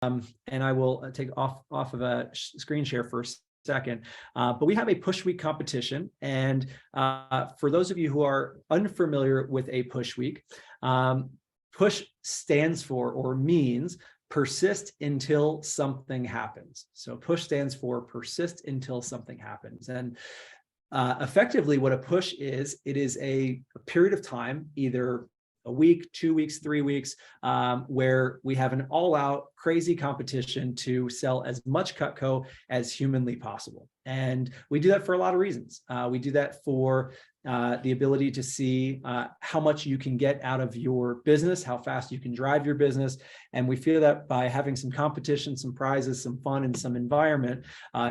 and I will take off of a screen share for a second. But we have a push week competition. And for those of you who are unfamiliar with a push week, push stands for or means persist until something happens. So push stands for persist until something happens. And effectively what a push is, it is a period of time, either a week, 2 weeks, 3 weeks, where we have an all-out crazy competition to sell as much Cutco as humanly possible. And we do that for a lot of reasons. We do that for the ability to see how much you can get out of your business, how fast you can drive your business. And we feel that by having some competition, some prizes, some fun, and some environment,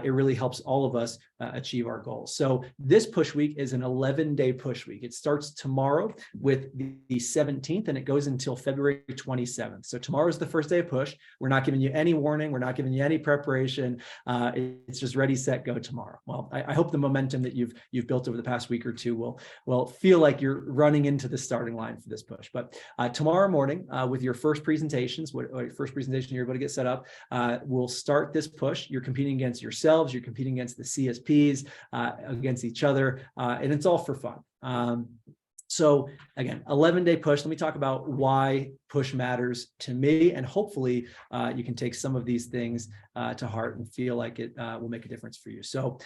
it really helps all of us achieve our goals. So this push week is an 11-day push week. It starts tomorrow with the 17th, and it goes until February 27th. So tomorrow is the first day of push. We're not giving you any warning. We're not giving you any preparation. It's just ready, set, go tomorrow. Well, I hope the momentum that you've built over the past week or two will feel like you're running into the starting line for this push. But tomorrow morning, with your first presentations, first presentation you're able to get set up, we'll start this push. You're competing against yourselves. You're competing against the CSPs, against each other, and it's all for fun. So again, 11-day push. Let me talk about why push matters to me, and hopefully you can take some of these things to heart and feel like it will make a difference for you. So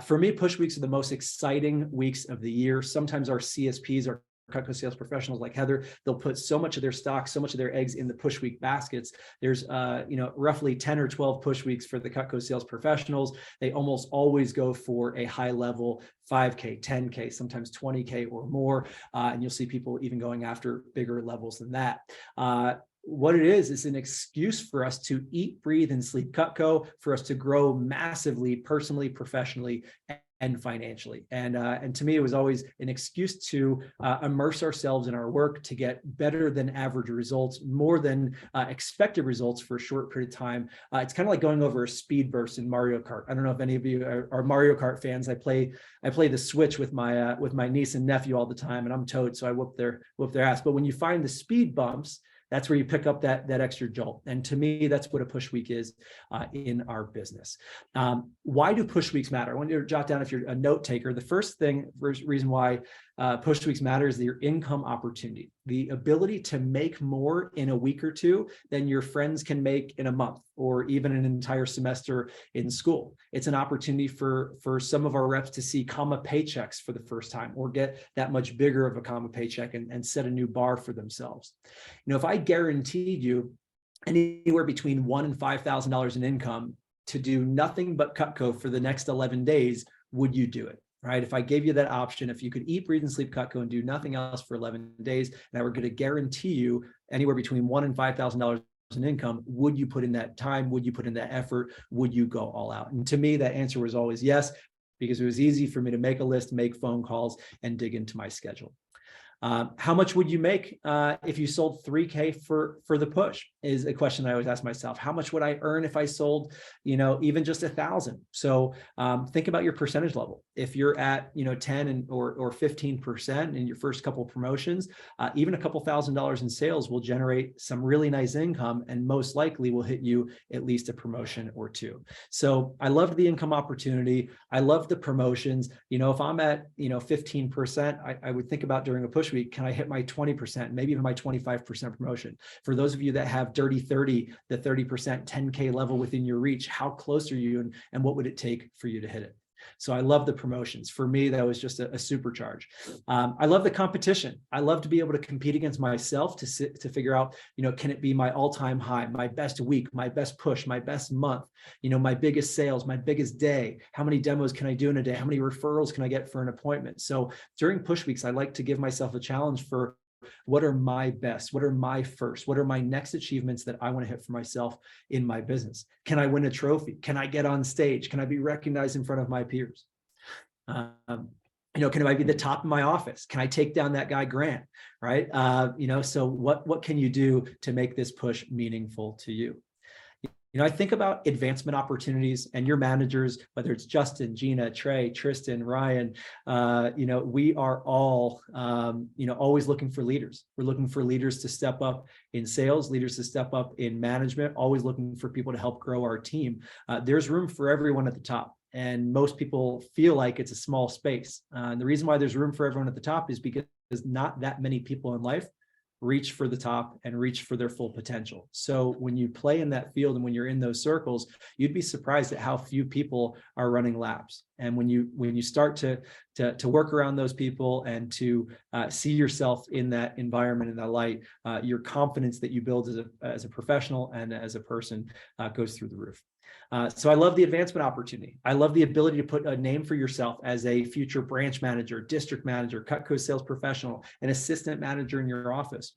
for me, push weeks are the most exciting weeks of the year. Sometimes our CSPs, our Cutco sales professionals like Heather, they'll put so much of their stock, so much of their eggs in the push week baskets. There's roughly 10 or 12 push weeks for the Cutco sales professionals. They almost always go for a high level 5K, 10K, sometimes 20K or more. And you'll see people even going after bigger levels than that. What it is an excuse for us to eat, breathe, and sleep Cutco, for us to grow massively, personally, professionally, and financially. And to me, it was always an excuse to immerse ourselves in our work, to get better than average results, more than expected results for a short period of time. It's kind of like going over a speed burst in Mario Kart. I don't know if any of you are Mario Kart fans. I play the Switch with my niece and nephew all the time, and I'm Toad, so I whoop their ass. But when you find the speed bumps, that's where you pick up that extra jolt. And to me, that's what a push week is in our business. Why do push weeks matter? I want you to jot down, if you're a note taker, the first reason why push weeks matter is your income opportunity, the ability to make more in a week or two than your friends can make in a month or even an entire semester in school. It's an opportunity for some of our reps to see comma paychecks for the first time, or get that much bigger of a comma paycheck and set a new bar for themselves. If I guaranteed you anywhere between $1,000 and $5,000 in income to do nothing but Cutco for the next 11 days, would you do it? Right? If I gave you that option, if you could eat, breathe, and sleep Cutco and do nothing else for 11 days, and I were going to guarantee you anywhere between $1,000 and $5,000 in income, would you put in that time? Would you put in that effort? Would you go all out? And to me, that answer was always yes, because it was easy for me to make a list, make phone calls, and dig into my schedule. How much would you make if you sold 3K for the push, is a question I always ask myself. How much would I earn if I sold, even just 1,000? So think about your percentage level. If you're at, 10 or 15% in your first couple of promotions, even a couple $1,000s in sales will generate some really nice income, and most likely will hit you at least a promotion or two. So I love the income opportunity. I love the promotions. If I'm at, 15%, I would think about during a push week, can I hit my 20%, maybe even my 25% promotion? For those of you that have dirty 30, the 30% 10K level within your reach, how close are you, and what would it take for you to hit it? So I love the promotions. For me, that was just a supercharge. I love the competition. I love to be able to compete against myself to figure out, can it be my all-time high, my best week, my best push, my best month, my biggest sales, my biggest day? How many demos can I do in a day? How many referrals can I get for an appointment? So during push weeks, I like to give myself a challenge for what are my best, what are my first, what are my next achievements that I want to hit for myself in my business? Can I win a trophy? Can I get on stage? Can I be recognized in front of my peers? Can I be the top in my office? Can I take down that guy Grant? Right? So what can you do to make this push meaningful to you? I think about advancement opportunities, and your managers, whether it's Justin, Gina, Trey, Tristan, Ryan, we are all, always looking for leaders. We're looking for leaders to step up in sales, leaders to step up in management, always looking for people to help grow our team. There's room for everyone at the top. And most people feel like it's a small space. And the reason why there's room for everyone at the top is because not that many people in life reach for the top and reach for their full potential. So when you play in that field and when you're in those circles, you'd be surprised at how few people are running laps. And when you start to work around those people and to see yourself in that environment, in that light, your confidence that you build as a professional and as a person goes through the roof. So I love the advancement opportunity. I love the ability to put a name for yourself as a future branch manager, district manager, Cutco sales professional, an assistant manager in your office.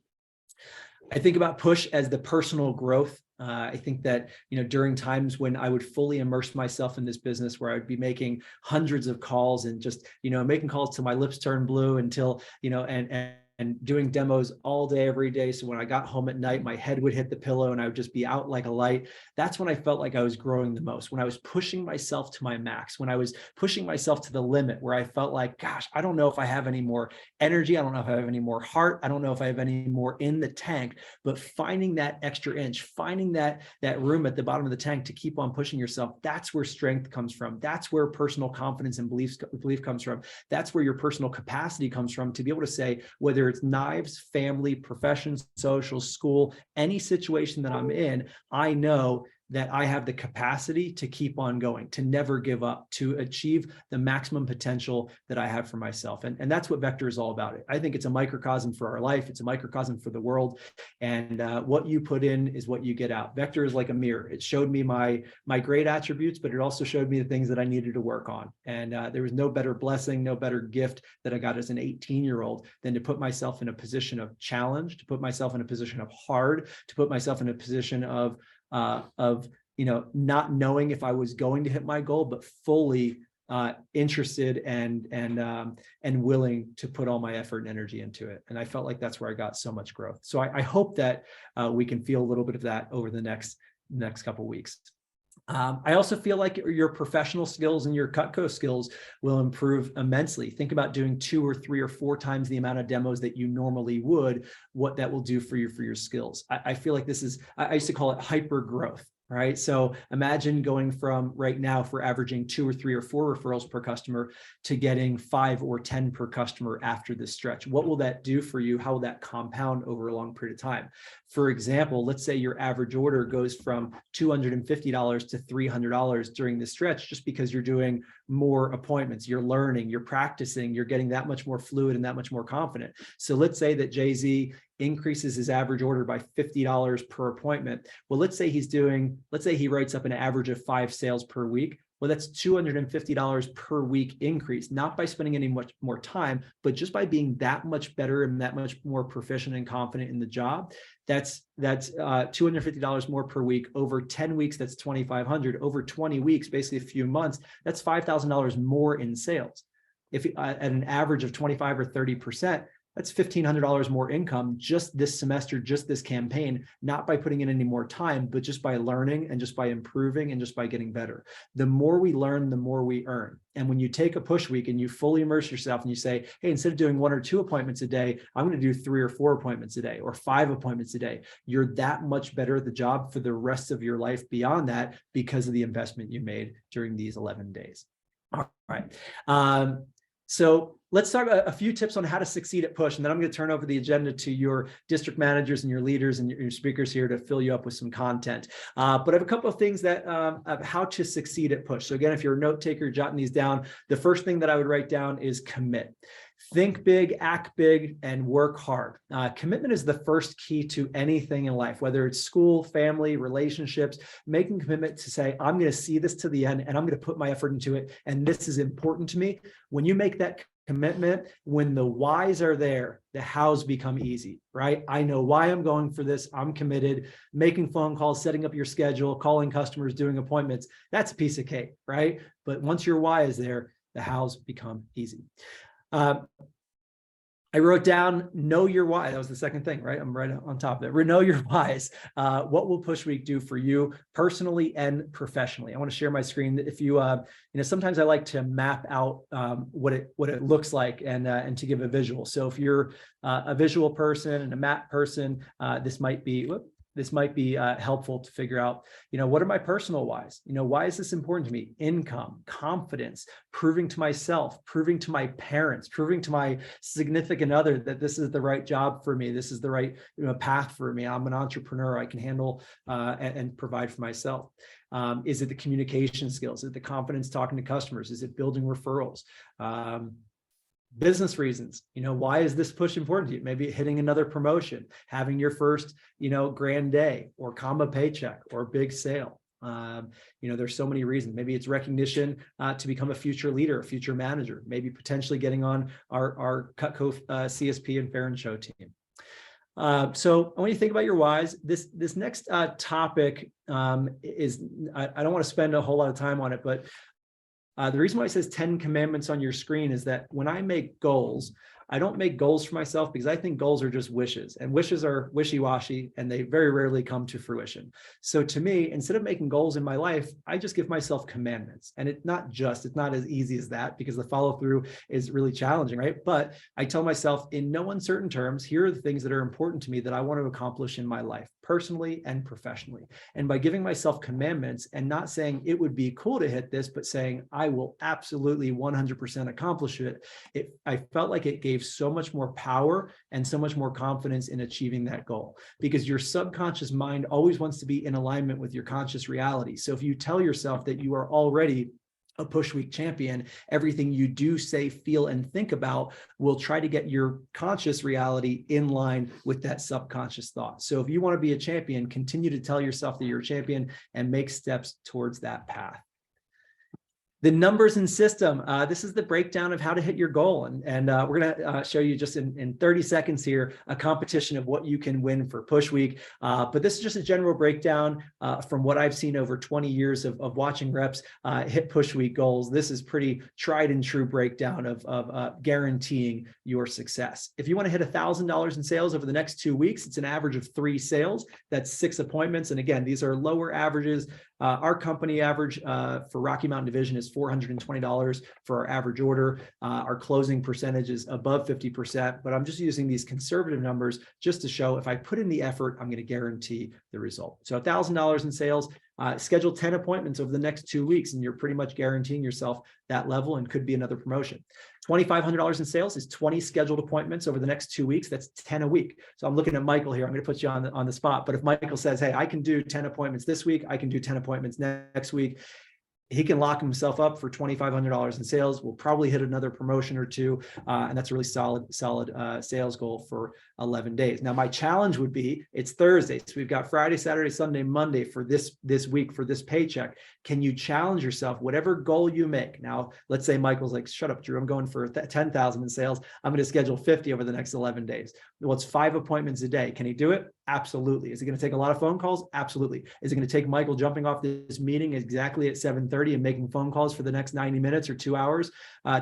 I think about push as the personal growth. I think that, during times when I would fully immerse myself in this business, where I would be making hundreds of calls and just, making calls till my lips turn blue until, and doing demos all day, every day. So when I got home at night, my head would hit the pillow and I would just be out like a light. That's when I felt like I was growing the most, when I was pushing myself to my max, when I was pushing myself to the limit, where I felt like, gosh, I don't know if I have any more energy. I don't know if I have any more heart. I don't know if I have any more in the tank, but finding that extra inch, finding that room at the bottom of the tank to keep on pushing yourself. That's where strength comes from. That's where personal confidence and belief comes from. That's where your personal capacity comes from, to be able to say, whether it's knives, family, profession, social, school, any situation that I'm in, I know that I have the capacity to keep on going, to never give up, to achieve the maximum potential that I have for myself. And that's what Vector is all about. I think it's a microcosm for our life. It's a microcosm for the world. And what you put in is what you get out. Vector is like a mirror. It showed me my great attributes, but it also showed me the things that I needed to work on. And there was no better blessing, no better gift that I got as an 18-year-old than to put myself in a position of challenge, to put myself in a position of hard, to put myself in a position of not knowing if I was going to hit my goal, but fully interested and willing to put all my effort and energy into it. And I felt like that's where I got so much growth. So I hope that we can feel a little bit of that over the next couple of weeks. I also feel like your professional skills and your Cutco skills will improve immensely. Think about doing 2 or 3 or 4 times the amount of demos that you normally would, what that will do for your skills. I feel like this is, I used to call it hyper growth. Right. So imagine going from right now for averaging 2 or 3 or 4 referrals per customer to getting 5 or 10 per customer after this stretch. What will that do for you? How will that compound over a long period of time? For example, let's say your average order goes from $250 to $300 during this stretch, just because you're doing more appointments, you're learning, you're practicing, you're getting that much more fluid and that much more confident. So let's say that Jay-Z increases his average order by $50 per appointment. Well, let's say he writes up an average of 5 sales per week. Well, that's $250 per week increase, not by spending any much more time, but just by being that much better and that much more proficient and confident in the job. That's $250 more per week. Over 10 weeks, that's $2,500. Over 20 weeks, basically a few months, that's $5,000 more in sales. If at an average of 25 or 30%, that's $1,500 more income just this semester, just this campaign, not by putting in any more time, but just by learning and just by improving and just by getting better. The more we learn, the more we earn. And when you take a push week and you fully immerse yourself and you say, hey, instead of doing 1 or 2 appointments a day, I'm going to do 3 or 4 appointments a day or 5 appointments a day. You're that much better at the job for the rest of your life beyond that because of the investment you made during these 11 days. All right. So let's talk a few tips on how to succeed at push, and then I'm going to turn over the agenda to your district managers and your leaders and your speakers here to fill you up with some content. But I have a couple of things that of how to succeed at push. So again, if you're a note taker, jotting these down, the first thing that I would write down is commit. Think big, act big, and work hard. Commitment is the first key to anything in life, whether it's school, family, relationships. Making commitment to say, I'm going to see this to the end and I'm going to put my effort into it. And this is important to me. When you make that commitment, when the whys are there, the hows become easy, right? I know why I'm going for this. I'm committed. Making phone calls, setting up your schedule, calling customers, doing appointments. That's a piece of cake, right? But once your why is there, the hows become easy. I wrote down, know your why. That was the second thing, right? I'm right on top of it. Know your whys. What will Push Week do for you personally and professionally? I want to share my screen. If you, sometimes I like to map out what it looks like and to give a visual. So if you're a visual person and a map person, this might be helpful to figure out, what are my personal whys? Why is this important to me? Income, confidence, proving to myself, proving to my parents, proving to my significant other that this is the right job for me. This is the right path for me. I'm an entrepreneur. I can handle and provide for myself. Is it the communication skills? Is it the confidence talking to customers? Is it building referrals? Business reasons, why is this push important to you? Maybe hitting another promotion, having your first, grand day, or comma paycheck, or big sale. There's so many reasons. Maybe it's recognition to become a future leader, a future manager, maybe potentially getting on our Cutco CSP and Fair and Show team. So when you think about your whys, this next topic is, I don't want to spend a whole lot of time on it, but the reason why it says 10 commandments on your screen is that when I make goals, I don't make goals for myself because I think goals are just wishes, and wishes are wishy-washy and they very rarely come to fruition. So to me, instead of making goals in my life, I just give myself commandments. And it's not as easy as that, because the follow-through is really challenging, right? But I tell myself in no uncertain terms, here are the things that are important to me that I want to accomplish in my life, personally and professionally. And by giving myself commandments and not saying it would be cool to hit this, but saying I will absolutely 100% accomplish it, I felt like it gave so much more power and so much more confidence in achieving that goal, because your subconscious mind always wants to be in alignment with your conscious reality. So if you tell yourself that you are already a Push Week champion, everything you do, say, feel, and think about will try to get your conscious reality in line with that subconscious thought. So if you want to be a champion, continue to tell yourself that you're a champion and make steps towards that path. The numbers and system. This is the breakdown of how to hit your goal. And we're going to show you just in 30 seconds here, a competition of what you can win for Push Week. But this is just a general breakdown from what I've seen over 20 years of watching reps hit Push Week goals. This is pretty tried and true breakdown of guaranteeing your success. If you want to hit $1,000 in sales over the next 2 weeks, it's an average of 3 sales. That's 6 appointments. And again, these are lower averages. Our company average for Rocky Mountain Division is $420 for our average order. Our closing percentage is above 50%, but I'm just using these conservative numbers just to show if I put in the effort, I'm going to guarantee the result. So $1,000 in sales, schedule 10 appointments over the next 2 weeks, and you're pretty much guaranteeing yourself that level and could be another promotion. $2,500 in sales is 20 scheduled appointments over the next 2 weeks. That's 10 a week. So I'm looking at Michael here. I'm going to put you on the spot. But if Michael says, hey, I can do 10 appointments this week, I can do 10 appointments next week, he can lock himself up for $2,500 in sales. We'll probably hit another promotion or two. And that's a really solid sales goal for 11 days. Now, my challenge would be, it's Thursday. So we've got Friday, Saturday, Sunday, Monday for this week, for this paycheck. Can you challenge yourself, whatever goal you make? Now, let's say Michael's like, shut up, Drew, I'm going for 10,000 in sales. I'm going to schedule 50 over the next 11 days. Well, it's 5 appointments a day. Can he do it? Absolutely. Is it going to take a lot of phone calls? Absolutely. Is it going to take Michael jumping off this meeting exactly at 7:30 and making phone calls for the next 90 minutes or 2 hours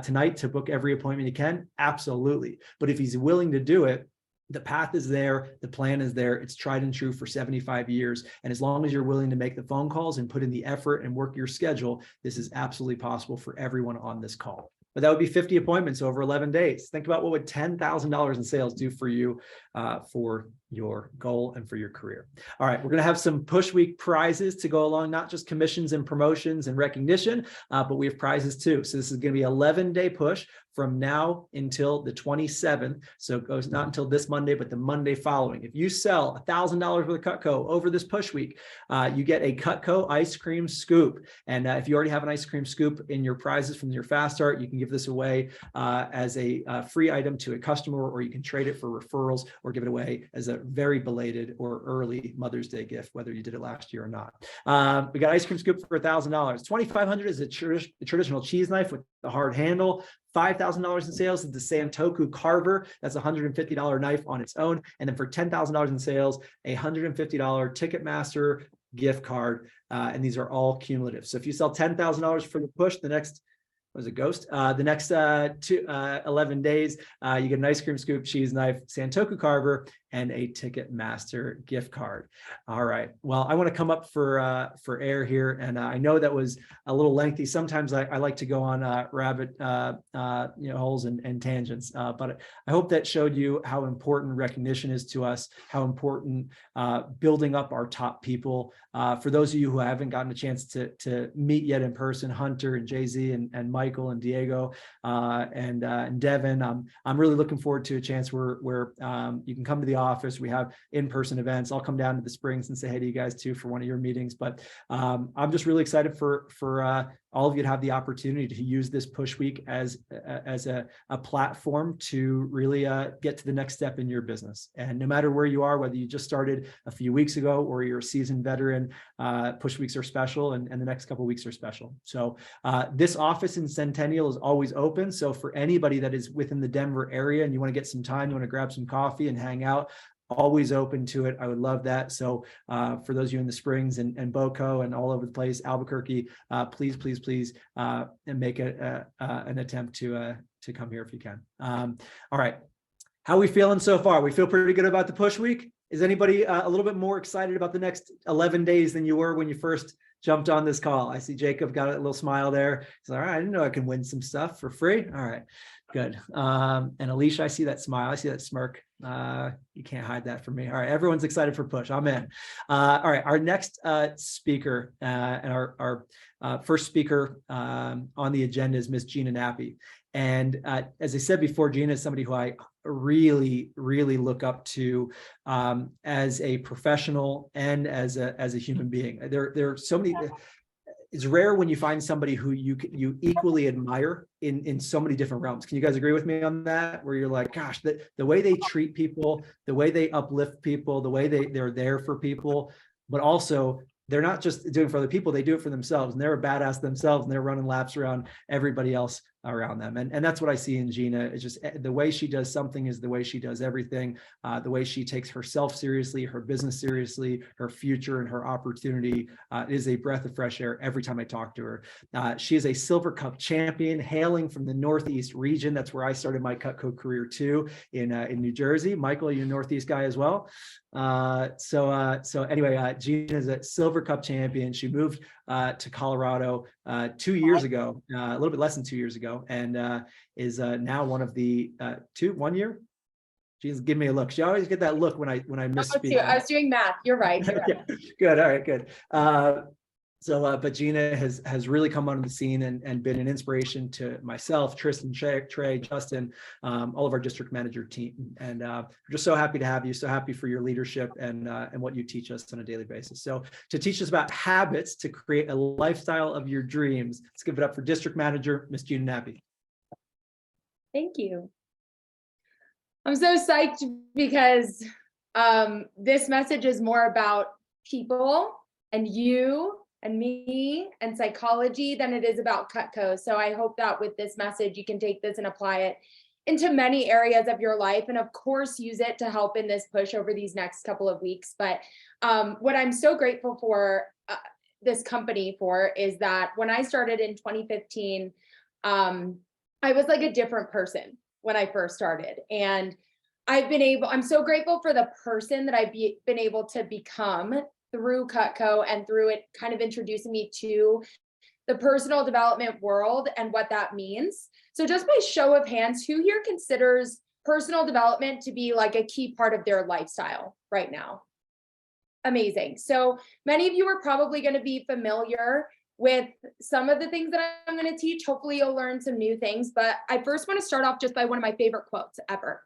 tonight to book every appointment he can? Absolutely. But if he's willing to do it, the path is there, the plan is there, it's tried and true for 75 years. And as long as you're willing to make the phone calls and put in the effort and work your schedule, this is absolutely possible for everyone on this call. But that would be 50 appointments over 11 days. Think about what would $10,000 in sales do for you for your goal and for your career. All right, we're going to have some Push Week prizes to go along, not just commissions and promotions and recognition, but we have prizes too. So this is going to be an 11-day push from now until the 27th. So it goes not until this Monday, but the Monday following. If you sell $1,000 worth of Cutco over this Push Week, you get a Cutco ice cream scoop. And if you already have an ice cream scoop in your prizes from your Fast Start, you can give this away as a free item to a customer, or you can trade it for referrals or give it away as a very belated or early Mother's Day gift, whether you did it last year or not. We got ice cream scoop for $1,000. $2,500 is a traditional cheese knife with the hard handle. $5,000 in sales is the Santoku carver. That's a $150 knife on its own. And then for $10,000 in sales, a $150 Ticketmaster gift card. And these are all cumulative. So if you sell $10,000 for the push, the next was a ghost. The next 11 days, you get an ice cream scoop, cheese knife, Santoku carver, and a Ticketmaster gift card. All right. Well, I want to come up for air here, and I know that was a little lengthy. Sometimes I like to go on rabbit holes and tangents, but I hope that showed you how important recognition is to us, how important building up our top people. For those of you who haven't gotten a chance to meet yet in person, Hunter and Jay-Z and Michael and Diego and Devin, I'm really looking forward to a chance where you can come to the office. We have in-person events. I'll come down to the Springs and say hey to you guys too for one of your meetings. But I'm just really excited for all of you to have the opportunity to use this push week as a platform to really get to the next step in your business. And no matter where you are, whether you just started a few weeks ago or you're a seasoned veteran, push weeks are special, and the next couple of weeks are special. So this office in Centennial is always open. So for anybody that is within the Denver area and you want to get some time, you want to grab some coffee and hang out, always open to it. I would love that. So for those of you in the Springs and Boco and all over the place, Albuquerque, please and make an attempt to come here if you can. All right. How are we feeling so far? We feel pretty good about the push week. Is anybody a little bit more excited about the next 11 days than you were when you first jumped on this call? I see Jacob got a little smile there. He's like, all right, I didn't know I can win some stuff for free. All right, good. And Alicia, I see that smile. I see that smirk. You can't hide that from me. All right, everyone's excited for push. I'm in. All right, our next speaker and our first speaker on the agenda is Miss Gina Nappi. And as I said before, Gina is somebody who I really look up to as a professional and as a human being. There are so many. It's rare when you find somebody who you equally admire in so many different realms. Can you guys agree with me on that? Where you're like, gosh, the way they treat people, the way they uplift people, the way they're there for people, but also they're not just doing it for other people, they do it for themselves, and they're a badass themselves, and they're running laps around everybody else around them. And that's what I see in Gina. It's just the way she does something is the way she does everything. The way she takes herself seriously, her business seriously, her future and her opportunity is a breath of fresh air every time I talk to her. She is a Silver Cup champion, hailing from the Northeast region. That's where I started my Cutco career too, in New Jersey. Michael, you're a Northeast guy as well. So anyway, Gina is a Silver Cup champion. She moved to Colorado 2 years ago, a little bit less than 2 years ago, and is now one of the 1 year. She's giving me a look. She always get that look when I misspeak. I was doing math. You're right. Okay. Good. All right. Good. But Gina has really come onto the scene and been an inspiration to myself, Tristan, Trey, Justin, all of our district manager team. And we're just so happy to have you, so happy for your leadership and what you teach us on a daily basis. So to teach us about habits to create a lifestyle of your dreams, let's give it up for district manager, Miss Gina Nappi. Thank you. I'm so psyched because this message is more about people and you and me and psychology than it is about Cutco. So I hope that with this message, you can take this and apply it into many areas of your life. And of course, use it to help in this push over these next couple of weeks. But what I'm so grateful for this company for is that when I started in 2015, I was like a different person when I first started. And I'm so grateful for the person that I've been able to become through Cutco and through it kind of introducing me to the personal development world and what that means. So just by show of hands, who here considers personal development to be like a key part of their lifestyle right now? Amazing. So many of you are probably going to be familiar with some of the things that I'm going to teach. Hopefully you'll learn some new things, but I first want to start off just by one of my favorite quotes ever.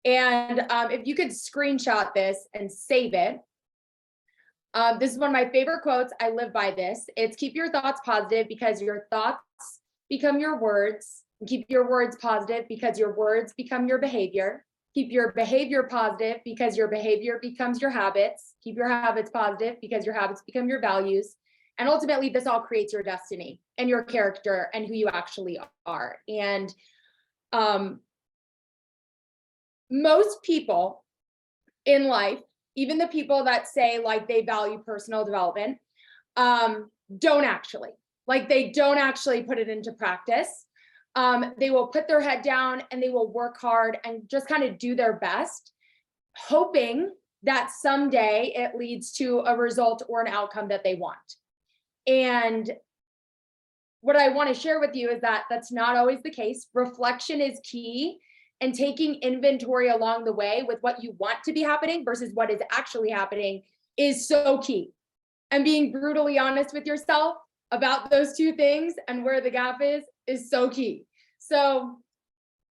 And if you could screenshot this and save it. This is one of my favorite quotes. I live by this. It's keep your thoughts positive because your thoughts become your words. And keep your words positive because your words become your behavior. Keep your behavior positive because your behavior becomes your habits. Keep your habits positive because your habits become your values. And ultimately, this all creates your destiny and your character and who you actually are. And most people in life, even the people that say like they value personal development, don't actually. Like they don't actually put it into practice. They will put their head down and they will work hard and just kind of do their best, hoping that someday it leads to a result or an outcome that they want. And what I want to share with you is that that's not always the case. Reflection is key, and taking inventory along the way with what you want to be happening versus what is actually happening is so key. And being brutally honest with yourself about those two things and where the gap is so key. So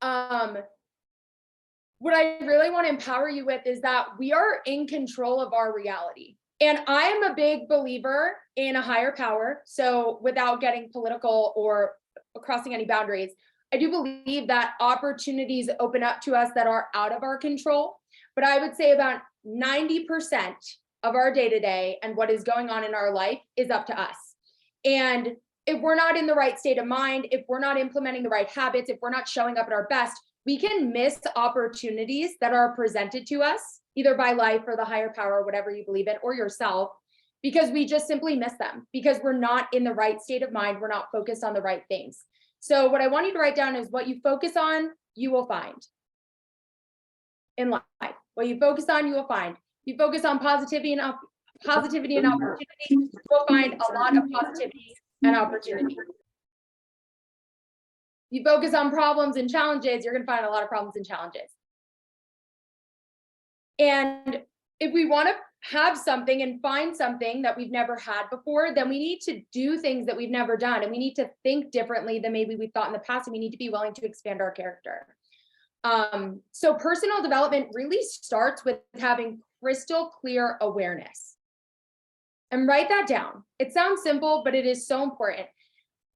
what I really want to empower you with is that we are in control of our reality. And I am a big believer in a higher power. So without getting political or crossing any boundaries, I do believe that opportunities open up to us that are out of our control. But I would say about 90% of our day-to-day and what is going on in our life is up to us. And if we're not in the right state of mind, if we're not implementing the right habits, if we're not showing up at our best, we can miss opportunities that are presented to us, either by life or the higher power, whatever you believe in, or yourself, because we just simply miss them because we're not in the right state of mind. We're not focused on the right things. So what I want you to write down is what you focus on, you will find in life. What you focus on, you will find. If you focus on positivity and opportunity, you will find a lot of positivity and opportunity. You focus on problems and challenges, you're going to find a lot of problems and challenges. And if we want to have something and find something that we've never had before, then we need to do things that we've never done. And we need to think differently than maybe we've thought in the past. And we need to be willing to expand our character. So personal development really starts with having crystal clear awareness. And write that down. It sounds simple, but it is so important.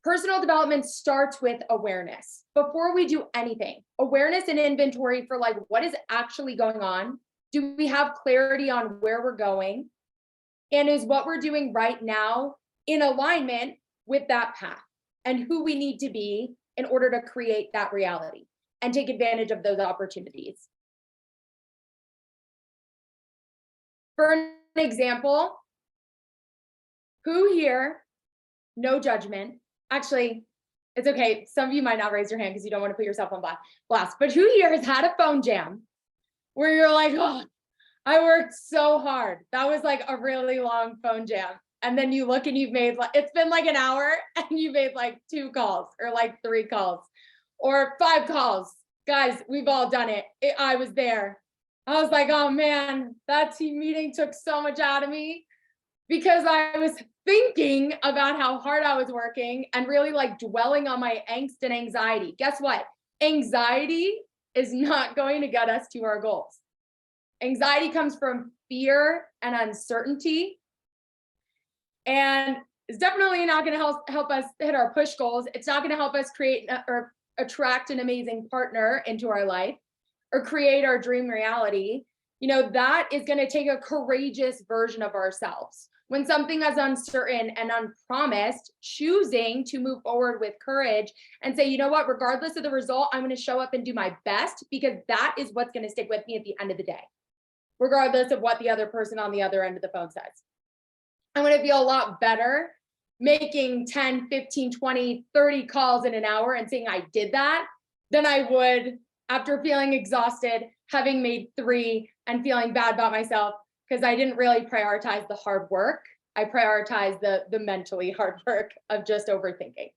Personal development starts with awareness. Before we do anything, awareness and inventory for like what is actually going on. Do we have clarity on where we're going? And is what we're doing right now in alignment with that path and who we need to be in order to create that reality and take advantage of those opportunities? For an example, who here, no judgment, actually, it's okay. Some of you might not raise your hand because you don't want to put yourself on blast, but who here has had a phone jam where you're like, oh, I worked so hard. That was like a really long phone jam. And then you look and you've made like, it's been like an hour and you made like 2 calls or like 3 calls or 5 calls. Guys, we've all done it. I was there. I was like, oh man, that team meeting took so much out of me because I was thinking about how hard I was working and really like dwelling on my angst and anxiety. Guess what? Anxiety is not going to get us to our goals. Anxiety comes from fear and uncertainty, and it's definitely not going to help us hit our push goals. It's not going to help us create or attract an amazing partner into our life or create our dream reality. You know, that is going to take a courageous version of ourselves. When something is uncertain and unpromised, choosing to move forward with courage and say, you know what, regardless of the result, I'm going to show up and do my best because that is what's going to stick with me at the end of the day, regardless of what the other person on the other end of the phone says. I'm going to feel a lot better making 10, 15, 20, 30 calls in an hour and saying I did that than I would after feeling exhausted, having made 3 and feeling bad about myself because I didn't really prioritize the hard work. I prioritized the mentally hard work of just overthinking.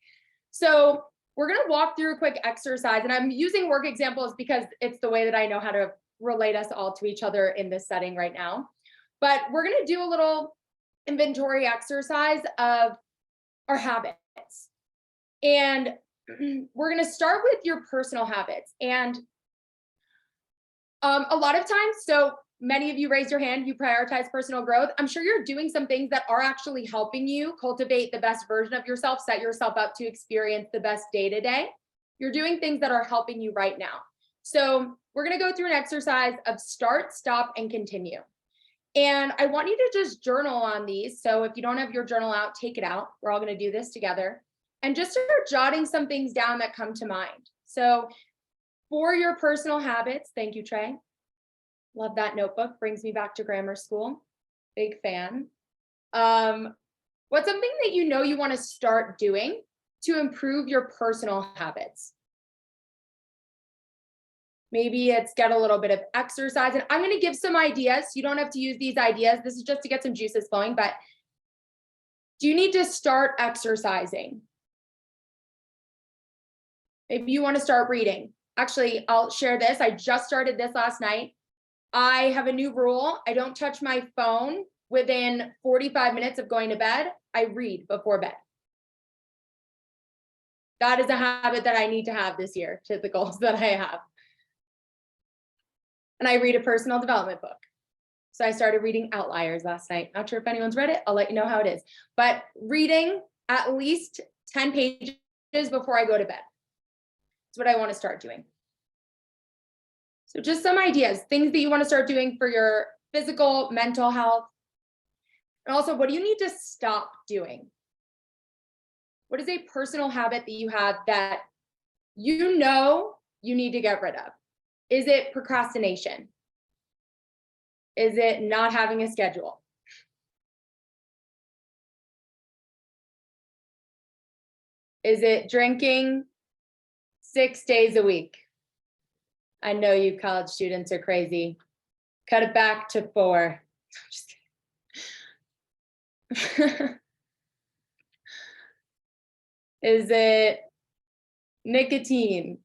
So we're going to walk through a quick exercise, and I'm using work examples because it's the way that I know how to relate us all to each other in this setting right now. But we're going to do a little inventory exercise of our habits. And we're going to start with your personal habits. And a lot of times, so many of you raised your hand, you prioritize personal growth. I'm sure you're doing some things that are actually helping you cultivate the best version of yourself, set yourself up to experience the best day to day. You're doing things that are helping you right now. So we're going to go through an exercise of start, stop, and continue. And I want you to just journal on these. So if you don't have your journal out, take it out. We're all going to do this together. And just start jotting some things down that come to mind. So for your personal habits, thank you, Trey. Love that notebook. Brings me back to grammar school. Big fan. What's something that you know you want to start doing to improve your personal habits? Maybe it's get a little bit of exercise. And I'm going to give some ideas. You don't have to use these ideas. This is just to get some juices flowing. But do you need to start exercising? Maybe you want to start reading. Actually, I'll share this. I just started this last night. I have a new rule. I don't touch my phone within 45 minutes of going to bed. I read before bed. That is a habit that I need to have this year to the goals that I have. And I read a personal development book. So I started reading Outliers last night. Not sure if anyone's read it. I'll let you know how it is. But reading at least 10 pages before I go to bed. That's what I want to start doing. So just some ideas, things that you want to start doing for your physical, mental health. And also, what do you need to stop doing? What is a personal habit that you have that you know you need to get rid of? Is it procrastination? Is it not having a schedule? Is it drinking 6 days a week? I know you college students are crazy. Cut it back to 4. Just kidding. Is it nicotine?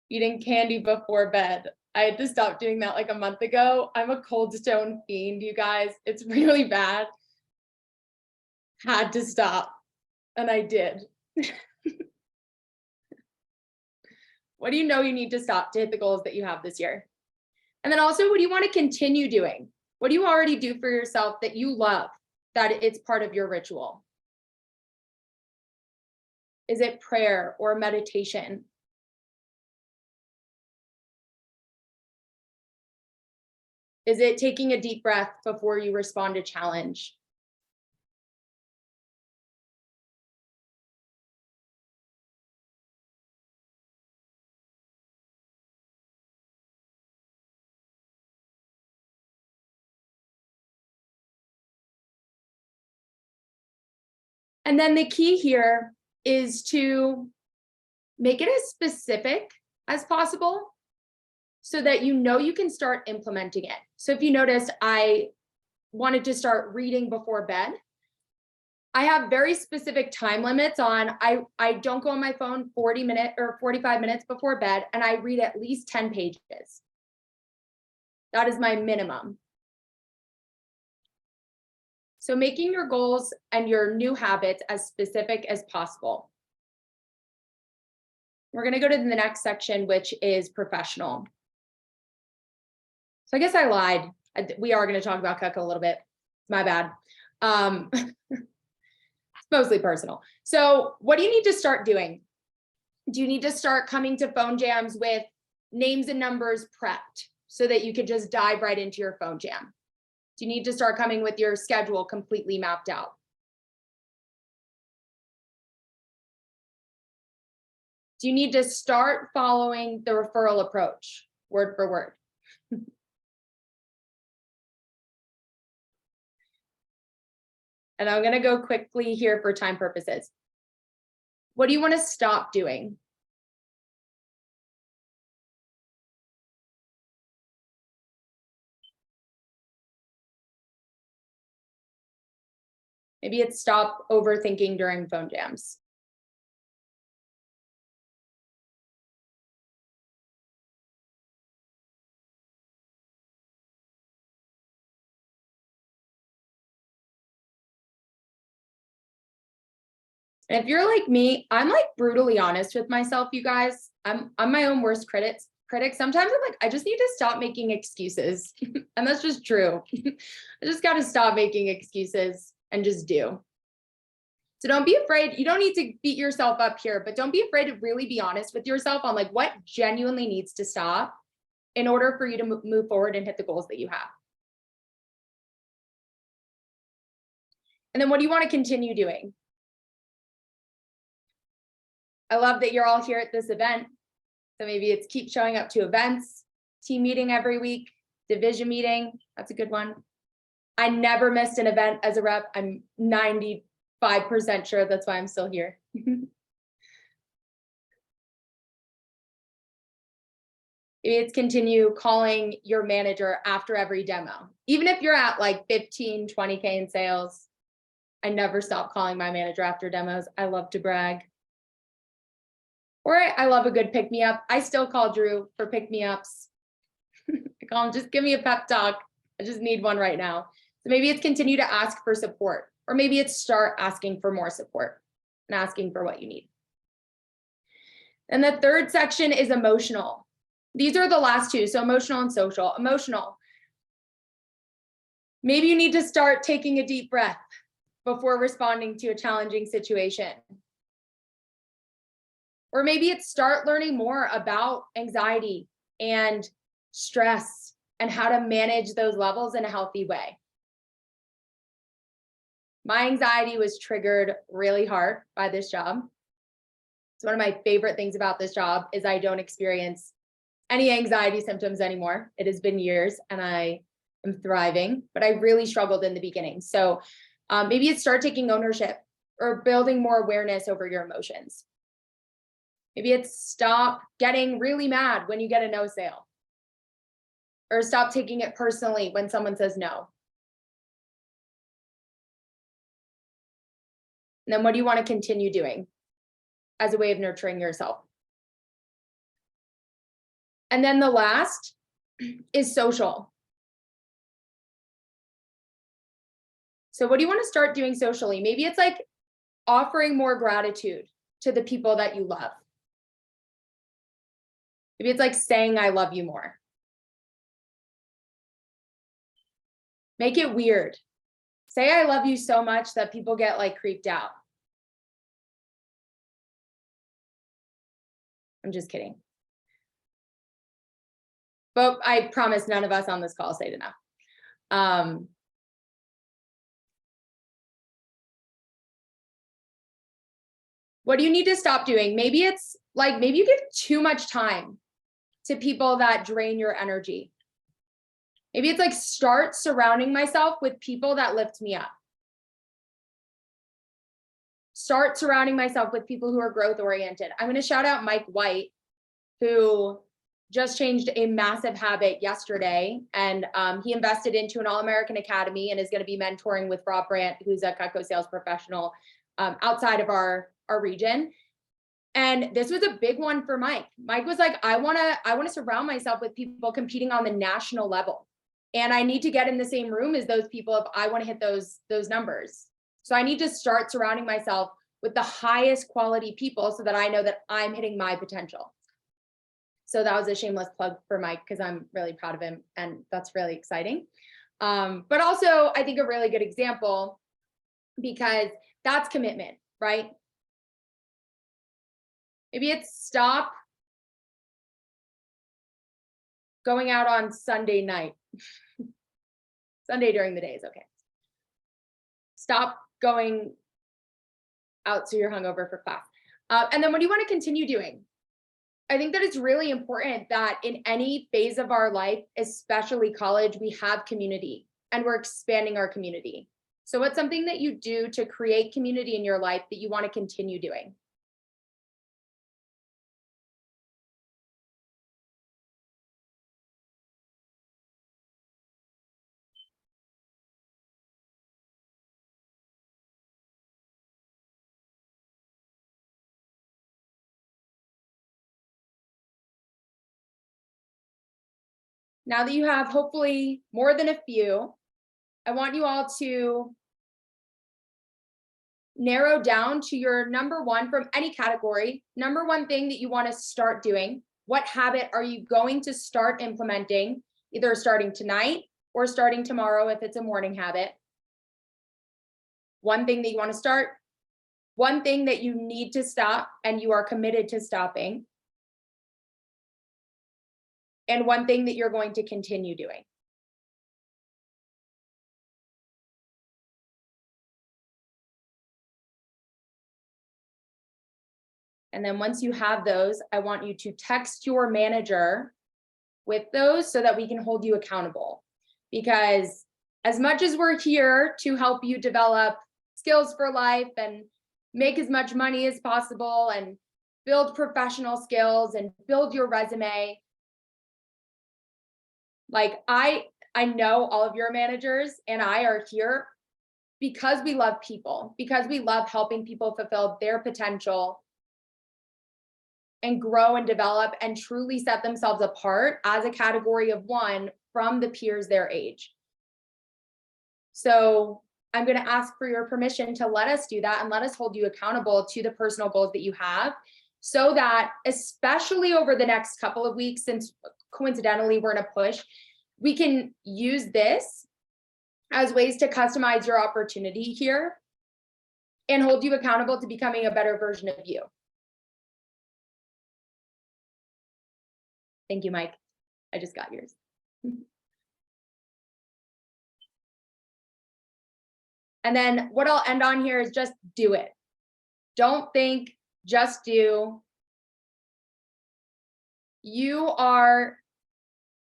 Eating candy before bed. I had to stop doing that like a month ago. I'm a Cold Stone fiend, you guys. It's really bad. Had to stop. And I did. What do you know you need to stop to hit the goals that you have this year? And then also, what do you want to continue doing? What do you already do for yourself that you love, that it's part of your ritual? Is it prayer or meditation? Is it taking a deep breath before you respond to challenge? And then the key here is to make it as specific as possible so that you know you can start implementing it. So if you noticed, I wanted to start reading before bed. I have very specific time limits on, I don't go on my phone 40 minutes or 45 minutes before bed, and I read at least 10 pages. That is my minimum. So making your goals and your new habits as specific as possible. We're going to go to the next section, which is professional. So I guess I lied. We are going to talk about Cuckoo a little bit. My bad. It's mostly personal. So what do you need to start doing? Do you need to start coming to phone jams with names and numbers prepped so that you could just dive right into your phone jam? Do you need to start coming with your schedule completely mapped out? Do you need to start following the referral approach, word for word? And I'm going to go quickly here for time purposes. What do you want to stop doing? Maybe it's stop overthinking during phone jams. And if you're like me, I'm like brutally honest with myself, you guys. I'm my own worst critic. Sometimes I'm like, I just need to stop making excuses. And that's just true. I just got to stop making excuses and just do. So don't be afraid. You don't need to beat yourself up here, but don't be afraid to really be honest with yourself on like what genuinely needs to stop in order for you to move forward and hit the goals that you have. And then what do you want to continue doing? I love that you're all here at this event. So maybe it's keep showing up to events, team meeting every week, division meeting, that's a good one. I never missed an event as a rep. I'm 95% sure that's why I'm still here. It's continue calling your manager after every demo. Even if you're at like 15, 20K in sales, I never stop calling my manager after demos. I love to brag. Or I love a good pick me up. I still call Drew for pick me ups. I call him, just give me a pep talk. I just need one right now. So maybe it's continue to ask for support, or maybe it's start asking for more support and asking for what you need. And the third section is emotional. These are the last two, so emotional and social. Emotional. Maybe you need to start taking a deep breath before responding to a challenging situation. Or maybe it's start learning more about anxiety and stress and how to manage those levels in a healthy way. My anxiety was triggered really hard by this job. It's one of my favorite things about this job is I don't experience any anxiety symptoms anymore. It has been years and I am thriving, but I really struggled in the beginning. So maybe it's start taking ownership or building more awareness over your emotions. Maybe it's stop getting really mad when you get a no sale, or stop taking it personally when someone says no. And then what do you want to continue doing as a way of nurturing yourself? And then the last is social. So what do you want to start doing socially? Maybe it's like offering more gratitude to the people that you love. Maybe it's like saying, I love you more. Make it weird. Say, I love you so much that people get like creeped out. I'm just kidding. But I promise none of us on this call say it enough. What do you need to stop doing? Maybe it's like, maybe you give too much time to people that drain your energy. Maybe it's like start surrounding myself with people that lift me up. Start surrounding myself with people who are growth oriented. I'm going to shout out Mike White, who just changed a massive habit yesterday. And he invested into an All-American Academy and is going to be mentoring with Rob Brandt, who's a Cutco sales professional outside of our region. And this was a big one for Mike. Mike was like, I want to surround myself with people competing on the national level. And I need to get in the same room as those people if I want to hit those numbers. So I need to start surrounding myself with the highest quality people so that I know that I'm hitting my potential. So that was a shameless plug for Mike because I'm really proud of him and that's really exciting. But also I think a really good example because that's commitment, right? Maybe it's stop going out on Sunday night. Sunday during the day is okay. Stop going out so you're hungover for class. And then what do you want to continue doing? I think that it's really important that in any phase of our life, especially college, we have community and we're expanding our community. So what's something that you do to create community in your life that you want to continue doing? Now that you have hopefully more than a few, I want you all to narrow down to your number one from any category, number one thing that you want to start doing. What habit are you going to start implementing, either starting tonight or starting tomorrow if it's a morning habit? One thing that you want to start, one thing that you need to stop and you are committed to stopping, and one thing that you're going to continue doing. And then once you have those, I want you to text your manager with those so that we can hold you accountable. Because as much as we're here to help you develop skills for life and make as much money as possible and build professional skills and build your resume, like I know all of your managers and I are here because we love people, because we love helping people fulfill their potential and grow and develop and truly set themselves apart as a category of one from the peers their age. So I'm going to ask for your permission to let us do that and let us hold you accountable to the personal goals that you have, so that especially over the next couple of weeks, since coincidentally we're in a push, we can use this as ways to customize your opportunity here and hold you accountable to becoming a better version of you. Thank you, Mike. I just got yours. And then what I'll end on here is just do it. Don't think, just do. You are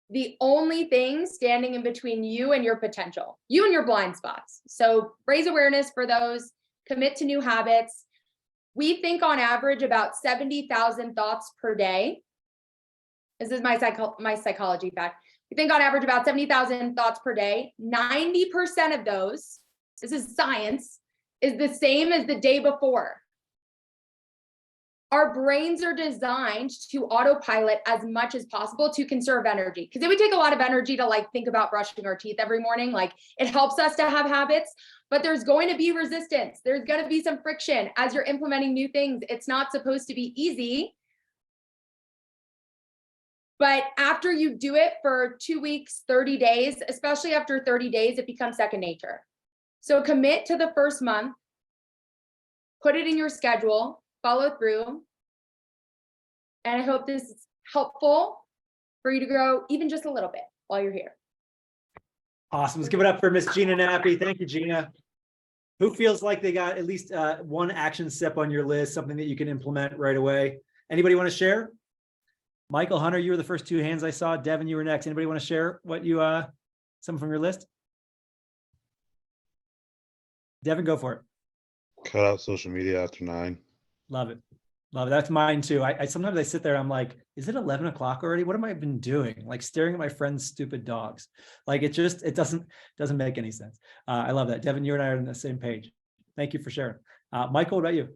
the only thing standing in between you and your potential, you and your blind spots. So raise awareness for those, commit to new habits. We think on average about 70,000 thoughts per day. This is my psychology fact. We think on average about 70,000 thoughts per day. 90% of those, this is science, is the same as the day before. Our brains are designed to autopilot as much as possible to conserve energy, because it would take a lot of energy to like think about brushing our teeth every morning. Like, it helps us to have habits, but there's going to be resistance. There's going to be some friction as you're implementing new things. It's not supposed to be easy. But after you do it for 2 weeks, 30 days, especially after 30 days, it becomes second nature. So commit to the first month, put it in your schedule, follow through. And I hope this is helpful for you to grow even just a little bit while you're here. Awesome. Let's give it up for Miss Gina Nappi. Thank you, Gina. Who feels like they got at least one action step on your list, something that you can implement right away? Anybody want to share? Michael, Hunter, you were the first two hands I saw. Devin, you were next. Anybody want to share what you, something from your list? Devin, go for it. Cut out social media after 9. Love it. Love it. That's mine too. I sometimes I sit there, I'm like, is it 11 o'clock already? What have I been doing? Like staring at my friend's stupid dogs. Like it doesn't make any sense. I love that. Devin, you and I are on the same page. Thank you for sharing. Michael, what about you?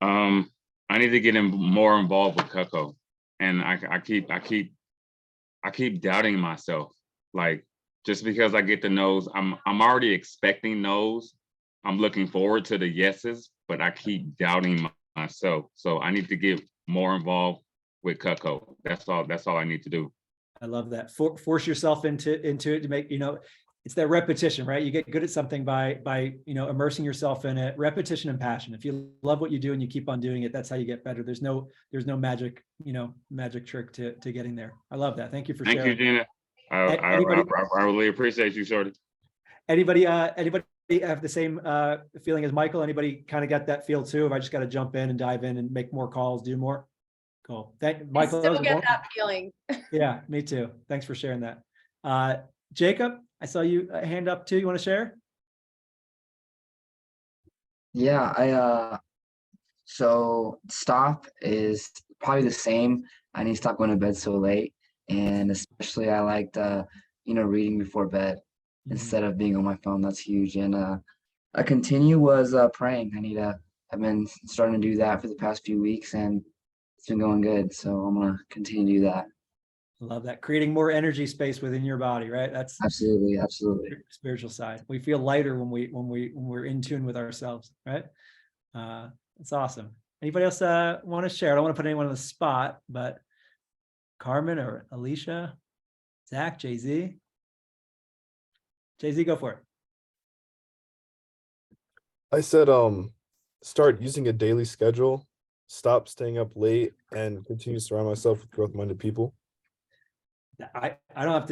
I need to get more involved with Cutco. And I keep doubting myself. Like, just because I get the no's, I'm already expecting no's. I'm looking forward to the yeses, but I keep doubting myself. So I need to get more involved with Cutco. That's all I need to do. I love that. Force yourself into it to make, it's that repetition, right? You get good at something by immersing yourself in it. Repetition and passion. If you love what you do and you keep on doing it, that's how you get better. There's no magic, magic trick to getting there. I love that. Thank you for sharing. Thank you, Gina. I really appreciate you, Shorty. Anybody have the same feeling as Michael? Anybody kind of got that feel too? If I just got to jump in and dive in and make more calls, do more? Cool. Michael. I still get that feeling. Yeah, me too. Thanks for sharing that. Jacob, I saw you hand up too. You want to share? Yeah, so stop is probably the same. I need to stop going to bed so late. And especially I liked, reading before bed instead of being on my phone. That's huge. And a continue was praying. I've been starting to do that for the past few weeks and it's been going good. So I'm going to continue to do that. Love that. Creating more energy space within your body, right? That's absolutely spiritual side. We feel lighter when we're in tune with ourselves, right? It's awesome. Anybody else want to share? I don't want to put anyone on the spot, but Carmen or Alicia, Zach, Jay-Z, go for it. I said, start using a daily schedule, stop staying up late, and continue to surround myself with growth-minded people. I don't have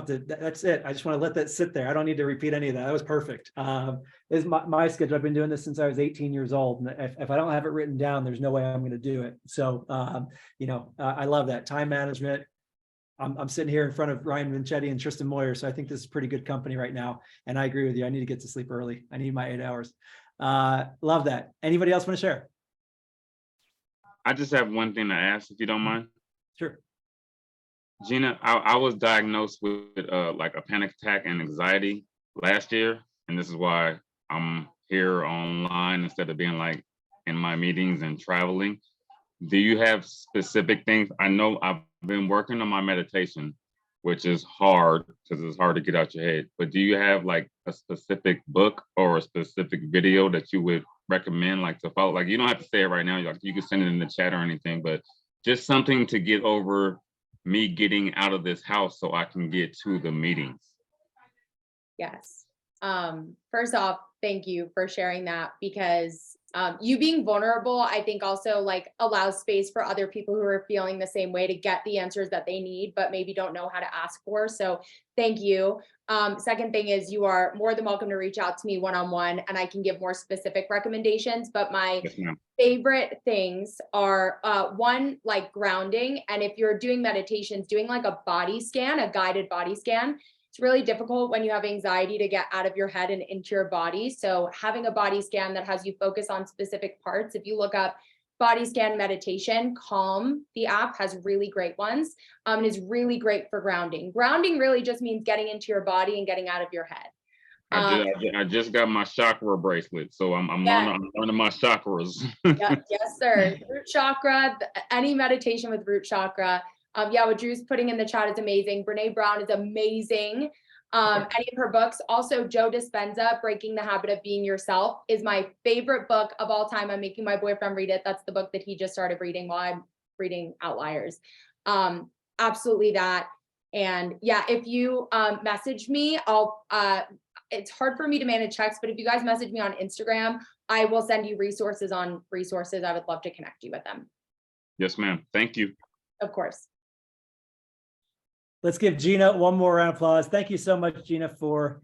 to, that's it. I just want to let that sit there. I don't need to repeat any of that. That was perfect. This is my schedule. I've been doing this since I was 18 years old. And if I don't have it written down, there's no way I'm going to do it. So, I love that time management, I'm sitting here in front of Ryan Vincetti and Tristan Moyer, so I think this is pretty good company right now. And I agree with you. I need to get to sleep early. I need my 8 hours. Love that. Anybody else want to share? I just have one thing to ask, if you don't mind. Sure. Gina, I was diagnosed with like a panic attack and anxiety last year, and this is why I'm here online instead of being like in my meetings and traveling. Do you have specific things? I know I've been working on my meditation, which is hard because it's hard to get out your head. But do you have like a specific book or a specific video that you would recommend, like to follow? Like, you don't have to say it right now. Like, you can send it in the chat or anything, but just something to get over me getting out of this house so I can get to the meetings. Yes. First off, thank you for sharing that, because you being vulnerable, I think also like allows space for other people who are feeling the same way to get the answers that they need, but maybe don't know how to ask for. So thank you. Second thing is, you are more than welcome to reach out to me one-on-one, and I can give more specific recommendations. But my favorite things are one, like grounding. And if you're doing meditations, doing like a body scan, a guided body scan. It's really difficult when you have anxiety to get out of your head and into your body. So having a body scan that has you focus on specific parts. If you look up body scan meditation, Calm, the app has really great ones, and is really great for grounding. Grounding really just means getting into your body and getting out of your head. I just got my chakra bracelet, so I'm learning my chakras. Yes, sir. Root chakra, any meditation with root chakra. What Drew's putting in the chat is amazing. Brene Brown is amazing. Any of her books. Also, Joe Dispenza, Breaking the Habit of Being Yourself, is my favorite book of all time. I'm making my boyfriend read it. That's the book that he just started reading while I'm reading Outliers. Absolutely that. And yeah, if you message me, it's hard for me to manage texts, but if you guys message me on Instagram, I will send you resources on resources. I would love to connect you with them. Yes, ma'am. Thank you. Of course. Let's give Gina one more round of applause. Thank you so much, Gina, for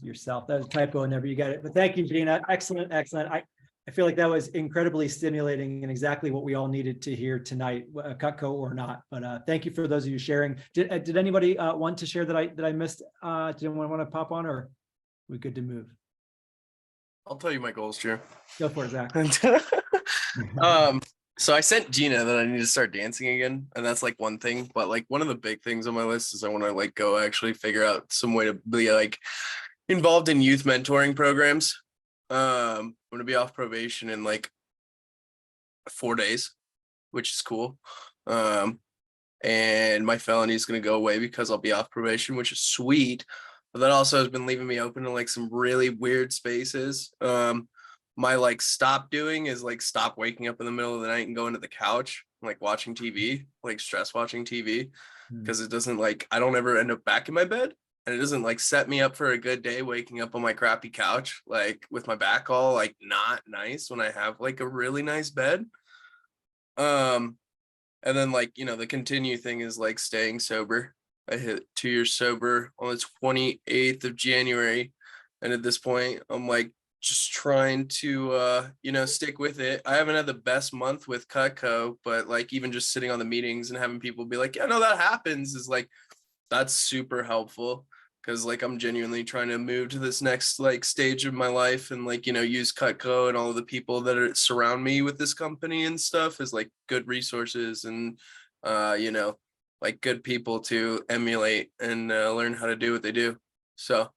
yourself. That was a typo in there, but you got it. But thank you, Gina. Excellent, excellent. I feel like that was incredibly stimulating and exactly what we all needed to hear tonight, Cutco or not. But thank you for those of you sharing. Did anybody want to share that I missed? Did anyone want to pop on, or are we good to move? I'll tell you my goals, Drew. Go for it, Zach. So I sent Gina that I need to start dancing again, and that's like one thing. But like one of the big things on my list is I want to like go actually figure out some way to be like involved in youth mentoring programs. I'm gonna be off probation in like 4 days, which is cool. And my felony is gonna go away because I'll be off probation, which is sweet. But that also has been leaving me open to like some really weird spaces. My like stop doing is like stop waking up in the middle of the night and going to the couch, like watching TV, like stress watching TV, because it doesn't like, I don't ever end up back in my bed, and it doesn't like set me up for a good day waking up on my crappy couch, like with my back all like not nice when I have like a really nice bed. And then like, you know, the continue thing is like staying sober. I hit 2 years sober on the 28th of January. And at this point, I'm like just trying to, you know, stick with it. I haven't had the best month with Cutco, but like even just sitting on the meetings and having people be like, yeah, no, that happens, is like, that's super helpful. Cause like I'm genuinely trying to move to this next like stage of my life, and like, you know, use Cutco and all of the people that are surround me with this company and stuff as like good resources and, you know, like good people to emulate and learn how to do what they do. So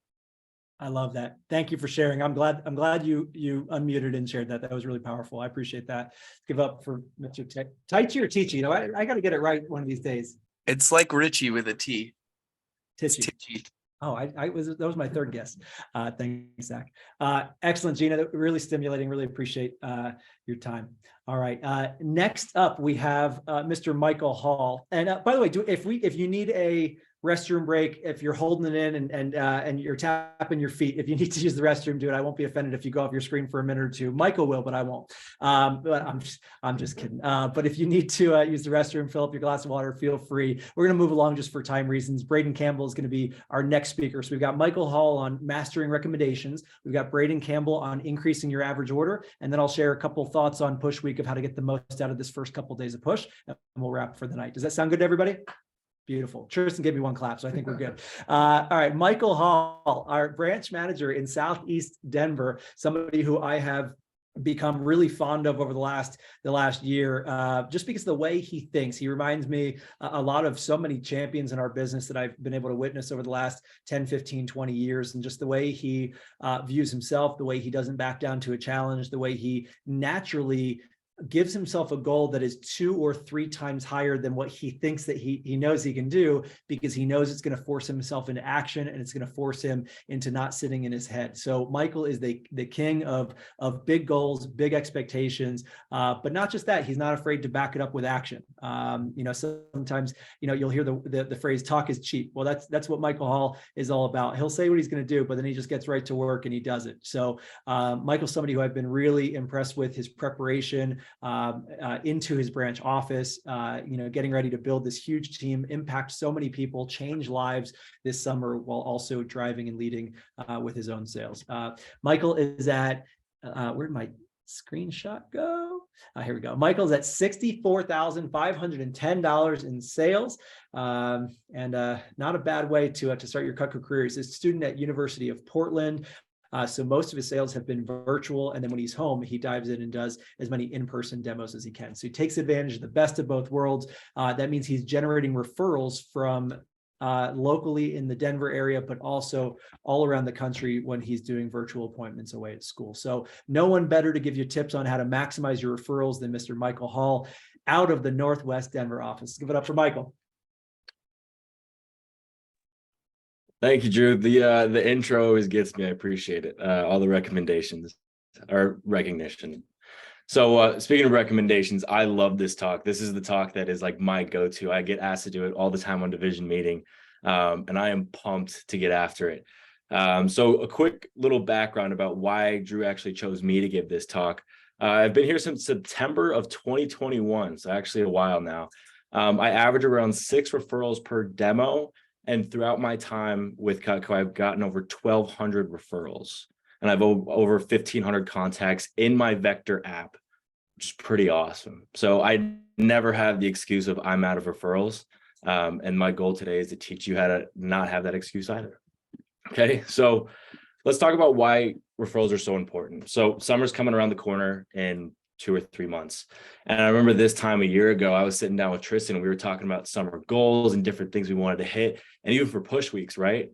I love that. Thank you for sharing. I'm glad you unmuted and shared that. That was really powerful. I appreciate that. Give up for Mr. Taichi or Tichi. You know, I got to get it right one of these days. it's like Richie with a T. It's Tichi. Tichy. Oh, that was my third guess. Thanks, Zach. Excellent, Gina. Really stimulating. Really appreciate your time. All right. Next up, we have Mr. Michael Hall. And by the way, if you need a restroom break, if you're holding it in and you're tapping your feet, if you need to use the restroom, do it. I won't be offended if you go off your screen for a minute or two. Michael will, but I won't. But I'm just kidding. But if you need to use the restroom, fill up your glass of water, feel free. We're going to move along just for time reasons. Brayden Campbell is going to be our next speaker. So we've got Michael Hall on mastering recommendations. We've got Brayden Campbell on increasing your average order. And then I'll share a couple thoughts on push week of how to get the most out of this first couple of days of push. And we'll wrap for the night. Does that sound good to everybody? Beautiful. Tristan gave me one clap, so I think we're good. All right, Michael Hall, our branch manager in Southeast Denver, somebody who I have become really fond of over the last year, just because of the way he thinks. He reminds me a lot of so many champions in our business that I've been able to witness over the last 10, 15, 20 years. And just the way he views himself, the way he doesn't back down to a challenge, the way he naturally gives himself a goal that is 2 or 3 times higher than what he thinks that he knows he can do, because he knows it's going to force himself into action, and it's going to force him into not sitting in his head. So Michael is the king of big goals, big expectations, but not just that, he's not afraid to back it up with action. Sometimes, you'll hear the phrase "talk is cheap." Well, that's what Michael Hall is all about. He'll say what he's going to do, but then he just gets right to work and he does it. So Michael's somebody who I've been really impressed with his preparation into his branch office, getting ready to build this huge team, impact so many people, change lives this summer, while also driving and leading with his own sales. Michael is at, where'd my screenshot go? Here we go. Michael's at $64,510 in sales, and not a bad way to start your Cutco career. He's a student at University of Portland. So most of his sales have been virtual. And then when he's home, he dives in and does as many in-person demos as he can. So he takes advantage of the best of both worlds. That means he's generating referrals from locally in the Denver area, but also all around the country when he's doing virtual appointments away at school. So no one better to give you tips on how to maximize your referrals than Mr. Michael Hall out of the Northwest Denver office. Give it up for Michael. Thank you, Drew. The intro always gets me. I appreciate it. All the recommendations or recognition. So speaking of recommendations, I love this talk. This is the talk that is like my go-to. I get asked to do it all the time on division meeting, and I am pumped to get after it. So a quick little background about why Drew actually chose me to give this talk. I've been here since September of 2021, so actually a while now. I average around 6 referrals per demo. And throughout my time with Cutco, I've gotten over 1,200 referrals, and I've over 1,500 contacts in my Vector app, which is pretty awesome. So I never have the excuse of I'm out of referrals. And my goal today is to teach you how to not have that excuse either. Okay, so let's talk about why referrals are so important. So summer's coming around the corner in 2 or 3 months. And I remember this time a year ago, I was sitting down with Tristan and we were talking about summer goals and different things we wanted to hit, and even for push weeks, right?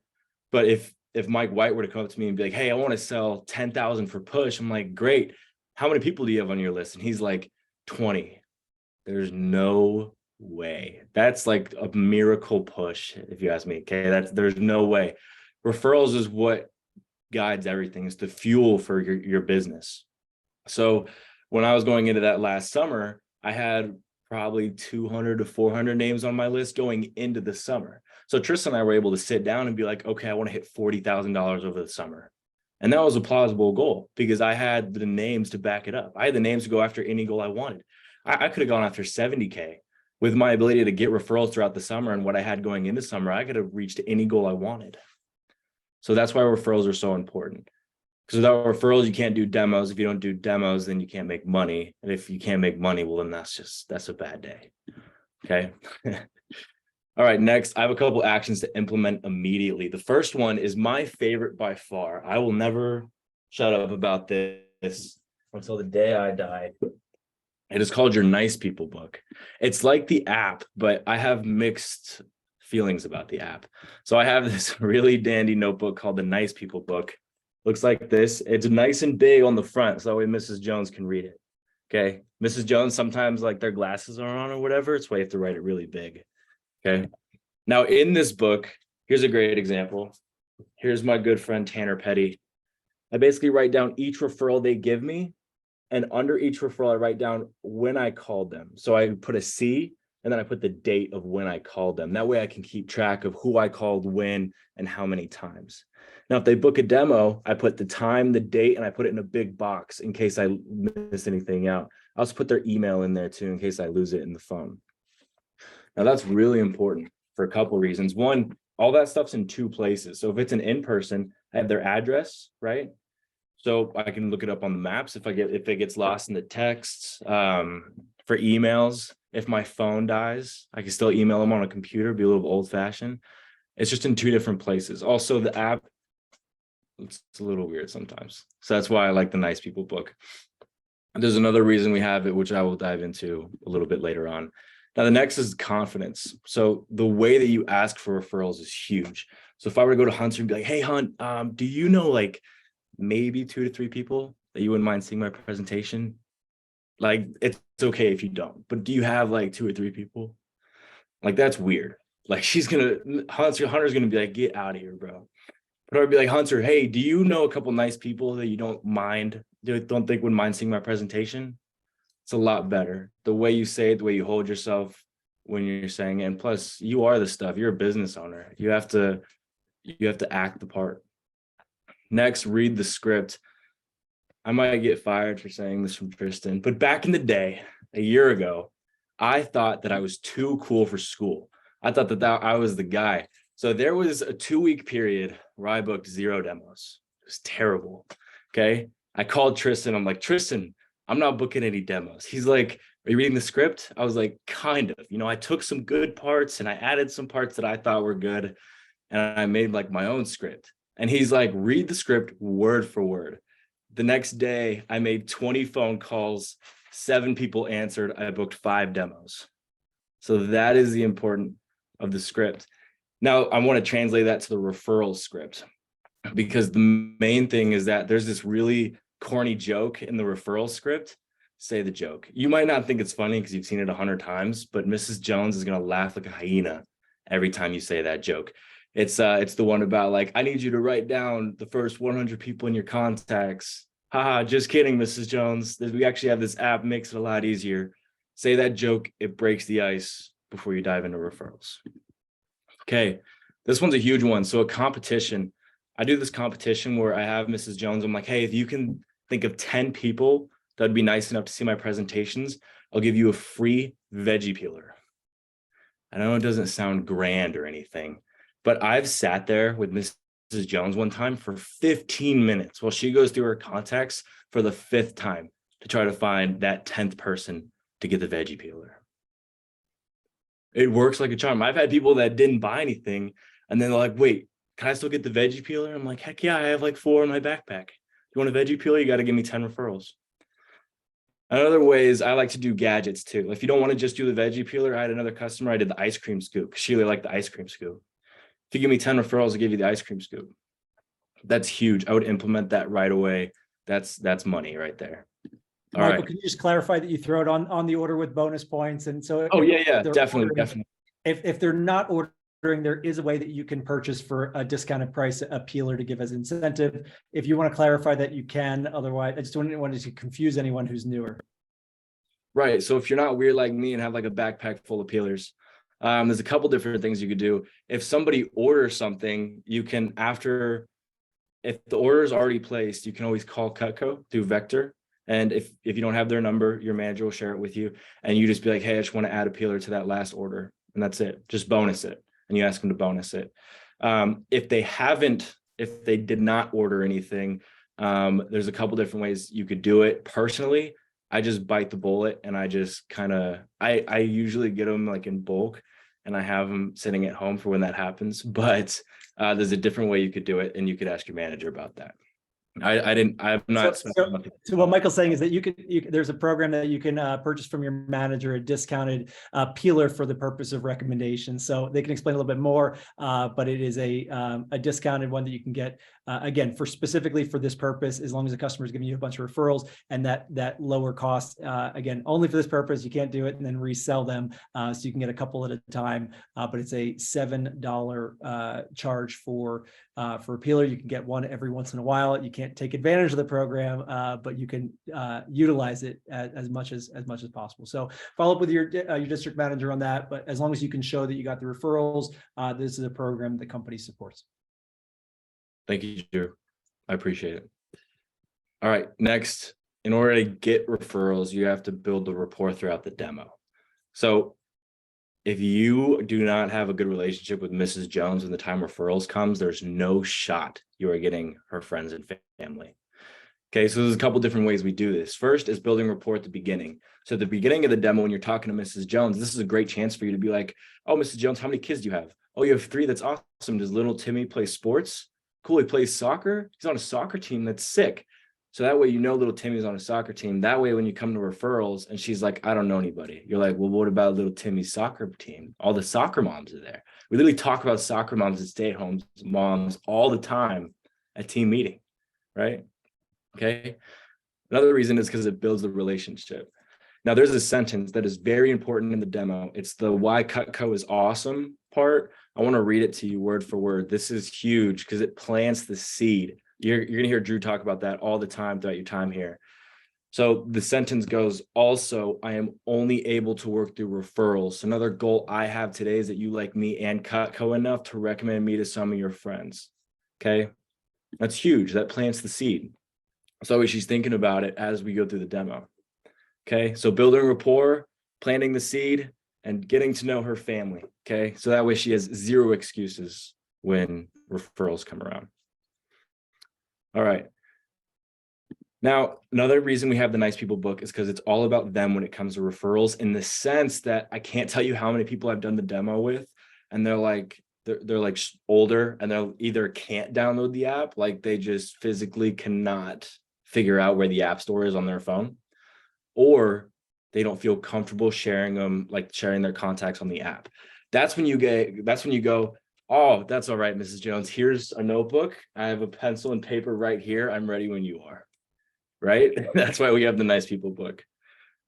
But if Mike White were to come up to me and be like, hey, I want to sell 10,000 for push, I'm like, great. How many people do you have on your list? And he's like, 20. There's no way. That's like a miracle push, if you ask me. Okay, there's no way. Referrals is what guides everything. It's the fuel for your business. So when I was going into that last summer, I had probably 200 to 400 names on my list going into the summer. So Tristan and I were able to sit down and be like, okay, I want to hit $40,000 over the summer. And that was a plausible goal because I had the names to back it up. I had the names to go after any goal I wanted. I could have gone after 70K. With my ability to get referrals throughout the summer and what I had going into summer, I could have reached any goal I wanted. So that's why referrals are so important. Because without referrals, you can't do demos. If you don't do demos, then you can't make money. And if you can't make money, well, then that's a bad day. Okay. All right, next, I have a couple actions to implement immediately. The first one is my favorite by far. I will never shut up about this until the day I die. It is called your Nice People book. It's like the app, but I have mixed feelings about the app. So I have this really dandy notebook called the Nice People book. Looks like this. It's nice and big on the front, so that way Mrs. Jones can read it. Okay. Mrs. Jones, sometimes like their glasses are on or whatever. It's why you have to write it really big. Okay. Now in this book, here's a great example. Here's my good friend Tanner Petty. I basically write down each referral they give me, and under each referral, I write down when I called them. So I put a C, and then I put the date of when I called them. That way I can keep track of who I called when and how many times. Now, if they book a demo, I put the time, the date, and I put it in a big box in case I miss anything out. I also put their email in there too, in case I lose it in the phone. Now that's really important for a couple of reasons. One, all that stuff's in 2 places. So if it's an in-person, I have their address, right? So I can look it up on the maps if it gets lost in the texts. For emails, if my phone dies, I can still email them on a computer, be a little old fashioned. It's just in 2 different places. Also, the app, it's a little weird sometimes. So that's why I like the Nice People book. There's another reason we have it, which I will dive into a little bit later on. Now, the next is confidence. So the way that you ask for referrals is huge. So if I were to go to Hunter and be like, hey, Hunt, do you know like maybe 2 to 3 people that you wouldn't mind seeing my presentation? Like, it's okay if you don't, but do you have like 2 or 3 people? Like, that's weird. Like, Hunter's gonna be like, get out of here, bro. But I would be like, Hunter, hey, do you know a couple nice people that you don't think would mind seeing my presentation? It's a lot better. The way you say it, the way you hold yourself when you're saying it. And plus, you are the stuff. You're a business owner. You have to act the part. Next, read the script. I might get fired for saying this from Tristan, but back in the day, a year ago, I thought that I was too cool for school. I thought that I was the guy. So there was a 2-week period where I booked 0 demos. It was terrible. Okay. I called Tristan. I'm like, Tristan, I'm not booking any demos. He's like, are you reading the script? I was like, kind of. I took some good parts and I added some parts that I thought were good. And I made like my own script. And he's like, read the script word for word. The next day, I made 20 phone calls, 7 people answered. I booked 5 demos. So that is the importance of the script. Now, I want to translate that to the referral script, because the main thing is that there's this really corny joke in the referral script. Say the joke. You might not think it's funny because you've seen it 100 times, but Mrs. Jones is going to laugh like a hyena every time you say that joke. It's the one about like, I need you to write down the first 100 people in your contacts. Haha, just kidding, Mrs. Jones. We actually have this app, makes it a lot easier. Say that joke, it breaks the ice before you dive into referrals. Okay, this one's a huge one. So a competition. I do this competition where I have Mrs. Jones. I'm like, hey, if you can think of 10 people that'd be nice enough to see my presentations, I'll give you a free veggie peeler. I know it doesn't sound grand or anything, but I've sat there with Mrs. Jones one time for 15 minutes while she goes through her contacts for the 5th time to try to find that 10th person to get the veggie peeler. It works like a charm. I've had people that didn't buy anything and then they're like, wait, can I still get the veggie peeler? I'm like, heck yeah, I have like 4 in my backpack. You want a veggie peeler? You got to give me 10 referrals. Another way is I like to do gadgets too. If you don't want to just do the veggie peeler, I had another customer, I did the ice cream scoop. She really liked the ice cream scoop. If you give me 10 referrals, I'll give you the ice cream scoop. That's huge. I would implement that right away. That's money right there. All Michael, right. can you just clarify that you throw it on the order with bonus points? And so, Oh yeah, they're definitely, ordering- definitely. If they're not ordering, there is a way that you can purchase for a discounted price a peeler to give as incentive. If you want to clarify that, you can. Otherwise, I just don't want to confuse anyone who's newer. Right. So if you're not weird like me and have like a backpack full of peelers, there's a couple different things you could do. If somebody orders something, you can, if the order is already placed, you can always call Cutco through Vector. And if you don't have their number, your manager will share it with you. And you just be like, hey, I just want to add a peeler to that last order. And that's it. Just bonus it. And you ask them to bonus it. If they did not order anything, there's a couple different ways you could do it. Personally, I just bite the bullet and I just I usually get them like in bulk and I have them sitting at home for when that happens. But there's a different way you could do it and you could ask your manager about that. I'm not. So what Michael's saying is that there's a program that you can purchase from your manager, a discounted peeler for the purpose of recommendation. So they can explain a little bit more, but it is a discounted one that you can get again specifically for this purpose, as long as the customer is giving you a bunch of referrals, and that lower cost again only for this purpose. You can't do it and then resell them, so you can get a couple at a time. But it's a $7 charge for a peeler. You can get one every once in a while. You can't take advantage of the program, but you can utilize it as much as possible. So follow up with your district manager on that. But as long as you can show that you got the referrals, this is a program the company supports. Thank you, Drew. I appreciate it. All right, next, in order to get referrals, you have to build the rapport throughout the demo. So if you do not have a good relationship with Mrs. Jones when the time referrals comes, there's no shot you are getting her friends and family. Okay, so there's a couple different ways we do this. First is building rapport at the beginning. So at the beginning of the demo, when you're talking to Mrs. Jones, this is a great chance for you to be like, oh, Mrs. Jones, how many kids do you have? Oh, you have 3. That's awesome. Does little Timmy play sports? Cool, he plays soccer. He's on a soccer team. That's sick. So that way, you know, little Timmy's on a soccer team. That way, when you come to referrals and she's like, I don't know anybody. You're like, well, what about little Timmy's soccer team? All the soccer moms are there. We literally talk about soccer moms and stay-at-home moms all the time at team meeting, right? Okay. Another reason is because it builds the relationship. Now, there's a sentence that is very important in the demo. It's the why Cutco is awesome part. I want to read it to you word for word. This is huge because it plants the seed. You're going to hear Drew talk about that all the time throughout your time here. So the sentence goes, also, I am only able to work through referrals. So another goal I have today is that you like me and Cutco enough to recommend me to some of your friends. Okay. That's huge. That plants the seed. So she's thinking about it as we go through the demo. Okay. So building rapport, planting the seed, and getting to know her family. Okay. So that way she has 0 excuses when referrals come around. All right. Now, another reason we have the Nice People book is because it's all about them when it comes to referrals, in the sense that I can't tell you how many people I've done the demo with, and they're like older, and they'll either can't download the app, like they just physically cannot figure out where the app store is on their phone, or they don't feel comfortable sharing them, like sharing their contacts on the app. That's when you go, oh, that's all right, Mrs. Jones. Here's a notebook. I have a pencil and paper right here. I'm ready when you are. Right? That's why we have the Nice People book.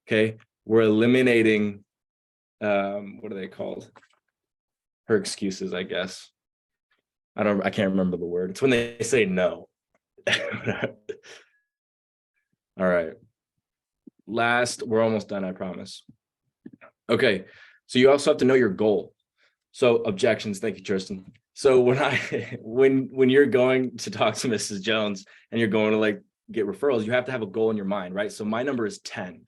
Okay. We're eliminating, what are they called? Her excuses, I guess. I can't remember the word. It's when they say no. All right. Last, we're almost done, I promise. Okay. So you also have to know your goal. So objections. Thank you, Tristan. So when you're going to talk to Mrs. Jones and you're going to like get referrals, you have to have a goal in your mind, right? So my number is 10.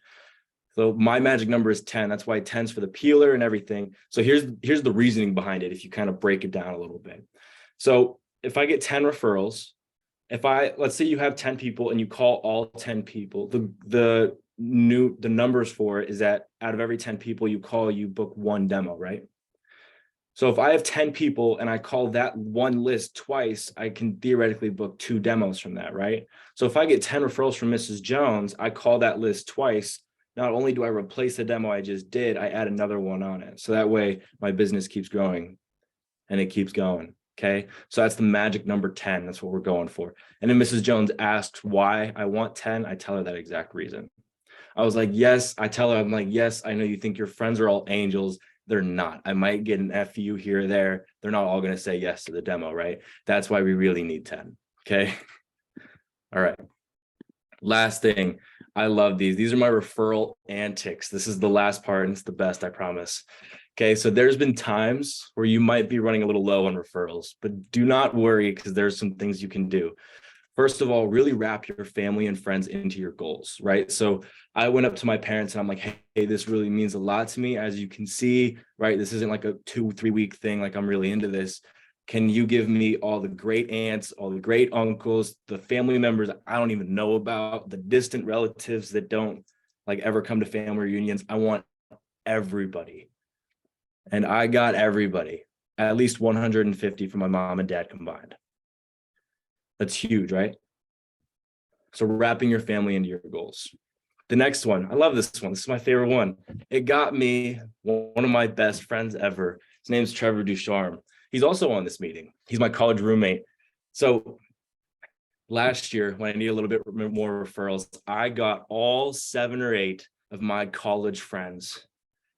So my magic number is 10. That's why 10's for the peeler and everything. So here's the reasoning behind it, if you kind of break it down a little bit. So if I get 10 referrals, let's say you have 10 people and you call all 10 people, the numbers for it is that out of every 10 people you call, you book 1 demo, right? So if I have 10 people and I call that one list twice, I can theoretically book 2 demos from that, right? So if I get 10 referrals from Mrs. Jones, I call that list twice. Not only do I replace the demo I just did, I add another one on it. So that way my business keeps growing and it keeps going. Okay. So that's the magic number 10. That's what we're going for. And then Mrs. Jones asks why I want 10. I tell her that exact reason. I was like, yes, I'm like, yes, I know you think your friends are all angels. They're not. I might get an FU here or there. They're not all going to say yes to the demo, right? That's why we really need 10. Okay. All right. Last thing. I love these. These are my referral antics. This is the last part and it's the best, I promise. Okay. So there's been times where you might be running a little low on referrals, but do not worry because there's some things you can do. First of all, really wrap your family and friends into your goals, right? So I went up to my parents and I'm like, hey, this really means a lot to me. As you can see, right? This isn't like a 2-3 week thing. Like I'm really into this. Can you give me all the great aunts, all the great uncles, the family members I don't even know about, the distant relatives that don't like ever come to family reunions? I want everybody. And I got everybody, at least 150 from my mom and dad combined. That's huge, right? So wrapping your family into your goals. The next one, I love this one. This is my favorite one. It got me one of my best friends ever. His name's Trevor Ducharme. He's also on this meeting. He's my college roommate. So last year, when I need a little bit more referrals, I got all 7 or 8 of my college friends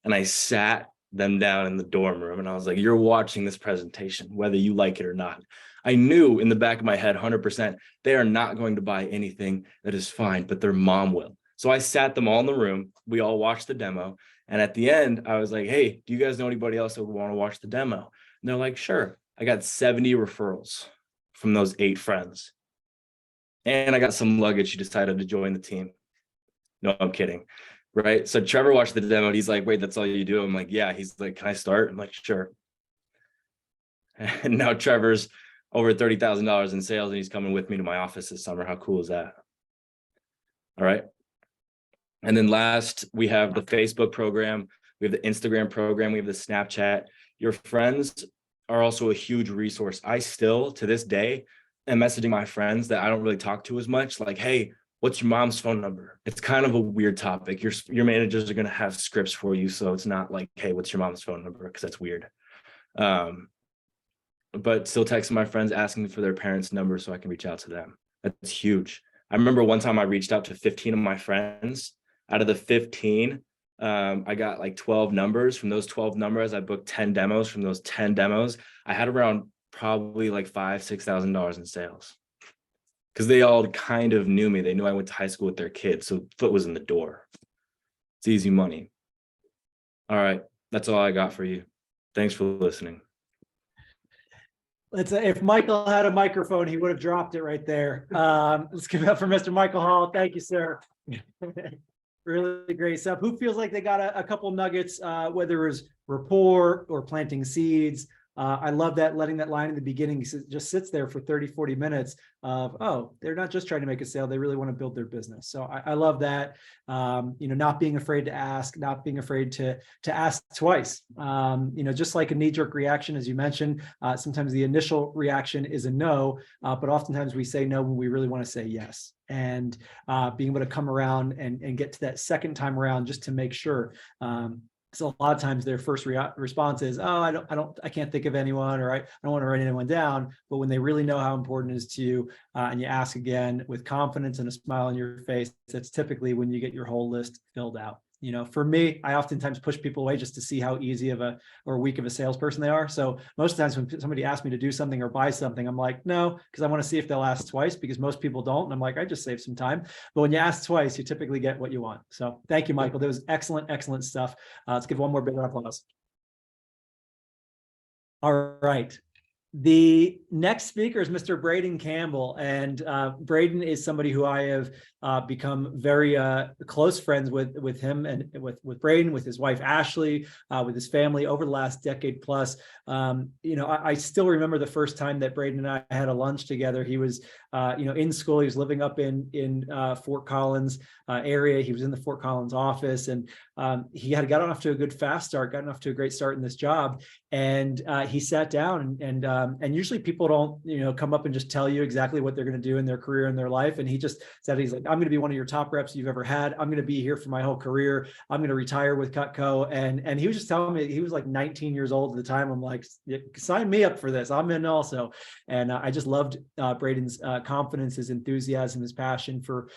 and I sat them down in the dorm room and I was like, you're watching this presentation, whether you like it or not. I knew in the back of my head, 100%, they are not going to buy anything that is fine, but their mom will. So I sat them all in the room. We all watched the demo. And at the end, I was like, hey, do you guys know anybody else that would want to watch the demo? And they're like, sure. I got 70 referrals from those 8 friends. And I got some luggage. She decided to join the team. No, I'm kidding. Right. So Trevor watched the demo and he's like, wait, that's all you do? I'm like, yeah. He's like, can I start? I'm like, sure. And now Trevor's over $30,000 in sales and he's coming with me to my office this summer. How cool is that? All right. And then last, we have the Facebook program, we have the Instagram program, we have the Snapchat. Your friends are also a huge resource. I still, to this day, am messaging my friends that I don't really talk to as much, like, hey, what's your mom's phone number? It's kind of a weird topic. Your managers are going to have scripts for you, so it's not like, hey, what's your mom's phone number? Because that's weird. But still texting my friends asking for their parents' number so I can reach out to them. That's huge. I remember one time I reached out to 15 of my friends. Out of the 15, I got like 12 numbers. From those 12 numbers, I booked 10 demos. From those 10 demos, I had around probably like $5,000-6,000 in sales. Because they all kind of knew me. They knew I went to high school with their kids. So foot was in the door. It's easy money. All right. That's all I got for you. Thanks for listening. If Michael had a microphone, he would have dropped it right there. Let's give it up for Mr. Michael Hall. Thank you, sir. Really great stuff. Who feels like they got a couple nuggets, whether it was rapport or planting seeds? I love that, letting that line in the beginning just sits there for 30-40 minutes of, oh, they're not just trying to make a sale, they really want to build their business. So I love that. Not being afraid to ask, not being afraid to ask twice. Just like a knee-jerk reaction, as you mentioned, sometimes the initial reaction is a no, but oftentimes we say no when we really want to say yes. And being able to come around and get to that second time around just to make sure. So a lot of times their first response is, oh, I can't think of anyone, or I don't want to write anyone down. But when they really know how important it is to you, and you ask again with confidence and a smile on your face, that's typically when you get your whole list filled out. For me, I oftentimes push people away just to see how easy or weak of a salesperson they are. So most of the times when somebody asks me to do something or buy something, I'm like, no, because I want to see if they'll ask twice, because most people don't. And I'm like, I just saved some time. But when you ask twice, you typically get what you want. So thank you, Michael. That was excellent, excellent stuff. Let's give one more big round of applause. All right. The next speaker is Mr. Brayden Campbell, and Brayden is somebody who I have become very close friends with him, and with Brayden, with his wife Ashley, with his family over the last decade plus. I still remember the first time that Brayden and I had a lunch together. He was in school. He was living up in Fort Collins area. He was in the Fort Collins office, and he had gotten off to a good fast start, gotten off to a great start in this job. And he sat down and usually people don't, come up and just tell you exactly what they're going to do in their career and their life. And he just said, he's like, I'm going to be one of your top reps you've ever had. I'm going to be here for my whole career. I'm going to retire with Cutco. And he was just telling me, he was like 19 years old at the time. I'm like, sign me up for this. I'm in also. And I just loved Brayden's confidence, his enthusiasm, his passion for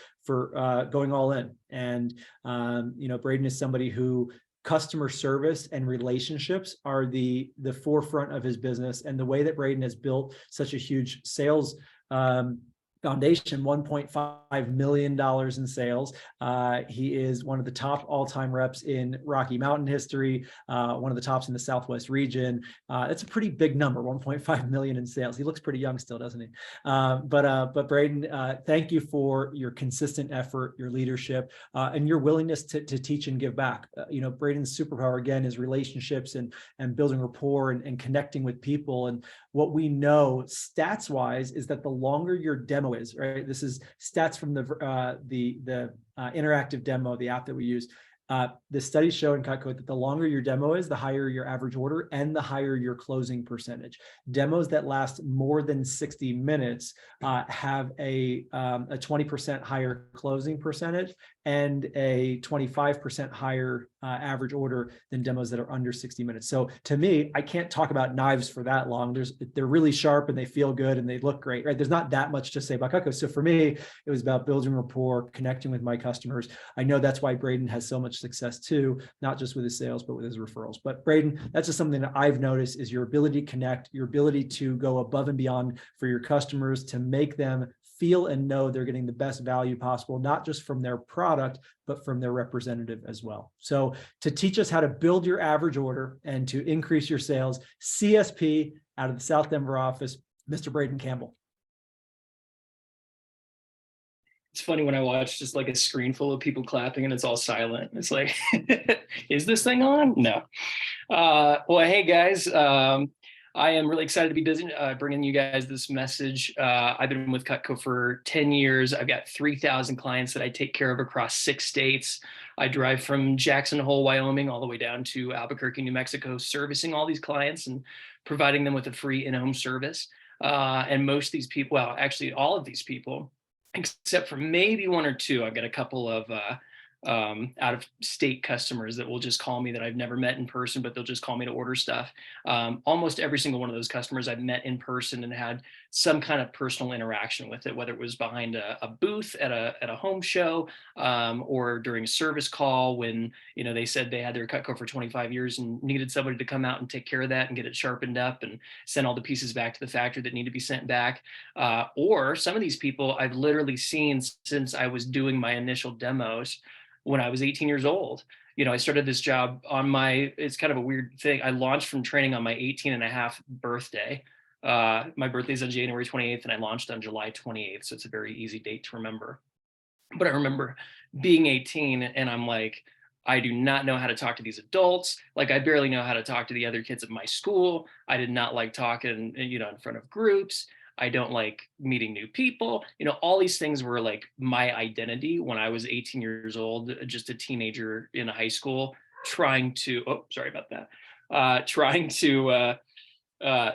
going all in. And, Brayden is somebody who customer service and relationships are the forefront of his business. And the way that Brayden has built such a huge sales foundation, $1.5 million in sales. He is one of the top all-time reps in Rocky Mountain history, one of the tops in the Southwest region. That's a pretty big number, 1.5 million in sales. He looks pretty young still, doesn't he? But Brayden, thank you for your consistent effort, your leadership, and your willingness to teach and give back. Brayden's superpower, again, is relationships and building rapport and connecting with people. And what we know stats-wise is that the longer your demo is, right? This is stats from the interactive demo, the app that we use. The studies show in Cutco that the longer your demo is, the higher your average order and the higher your closing percentage. Demos that last more than 60 minutes have a 20% higher closing percentage and a 25% higher average order than demos that are under 60 minutes. So to me, I can't talk about knives for that long. They're really sharp and they feel good and they look great, right? There's not that much to say about Cutco. So for me, it was about building rapport, connecting with my customers. I know that's why Brayden has so much success too, not just with his sales, but with his referrals. But Brayden, that's just something that I've noticed is your ability to connect, your ability to go above and beyond for your customers, to make them feel and know they're getting the best value possible, not just from their product, but from their representative as well. So to teach us how to build your average order and to increase your sales, CSP out of the South Denver office, Mr. Brayden Campbell. It's funny when I watch just like a screen full of people clapping and it's all silent. It's like, is this thing on? No. Well, hey guys, I am really excited to be bringing you guys this message. I've been with Cutco for 10 years. I've got 3,000 clients that I take care of across 6 states. I drive from Jackson Hole, Wyoming, all the way down to Albuquerque, New Mexico, servicing all these clients and providing them with a free in-home service. And most of these people, well, actually all of these people, except for maybe 1 or 2, I've got a couple of out of state customers that will just call me that I've never met in person, but they'll just call me to order stuff. Almost every single one of those customers I've met in person and had some kind of personal interaction with it, whether it was behind a booth at a home show, or during a service call when, you know, they said they had their Cutco for 25 years and needed somebody to come out and take care of that and get it sharpened up and send all the pieces back to the factory that need to be sent back. Or some of these people I've literally seen since I was doing my initial demos when I was 18 years old. You know, I started this job on it's kind of a weird thing. I launched from training on my 18 and a half birthday. My birthday's on January 28th and I launched on July 28th. So it's a very easy date to remember. But I remember being 18 and I'm like, I do not know how to talk to these adults. Like I barely know how to talk to the other kids at my school. I did not like talking, you know, in front of groups. I don't like meeting new people. You know, all these things were like my identity when I was 18 years old, just a teenager in high school, trying to, oh, sorry about that, trying to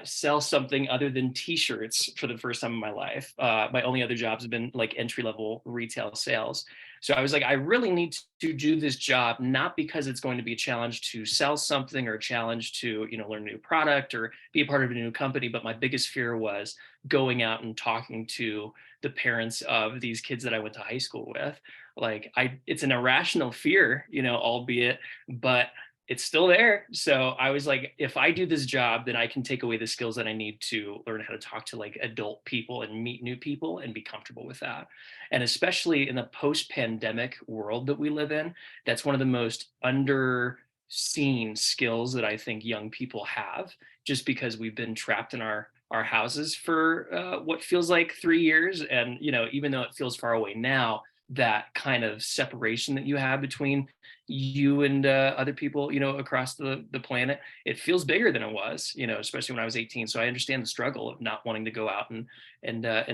sell something other than t-shirts for the first time in my life. My only other jobs have been like entry-level retail sales. So I was like, I really need to do this job, not because it's going to be a challenge to sell something or a challenge to, you know, learn a new product or be a part of a new company. But my biggest fear was going out and talking to the parents of these kids that I went to high school with. Like it's an irrational fear, you know, albeit, but it's still there. So I was like, if I do this job, then I can take away the skills that I need to learn how to talk to like adult people and meet new people and be comfortable with that. And especially in the post-pandemic world that we live in, that's one of the most underseen skills that I think young people have, just because we've been trapped in our houses for what feels like 3 years. And, you know, even though it feels far away now, that kind of separation that you have between you and other people, you know, across the planet, it feels bigger than it was, you know, especially when I was 18. So I understand the struggle of not wanting to go out and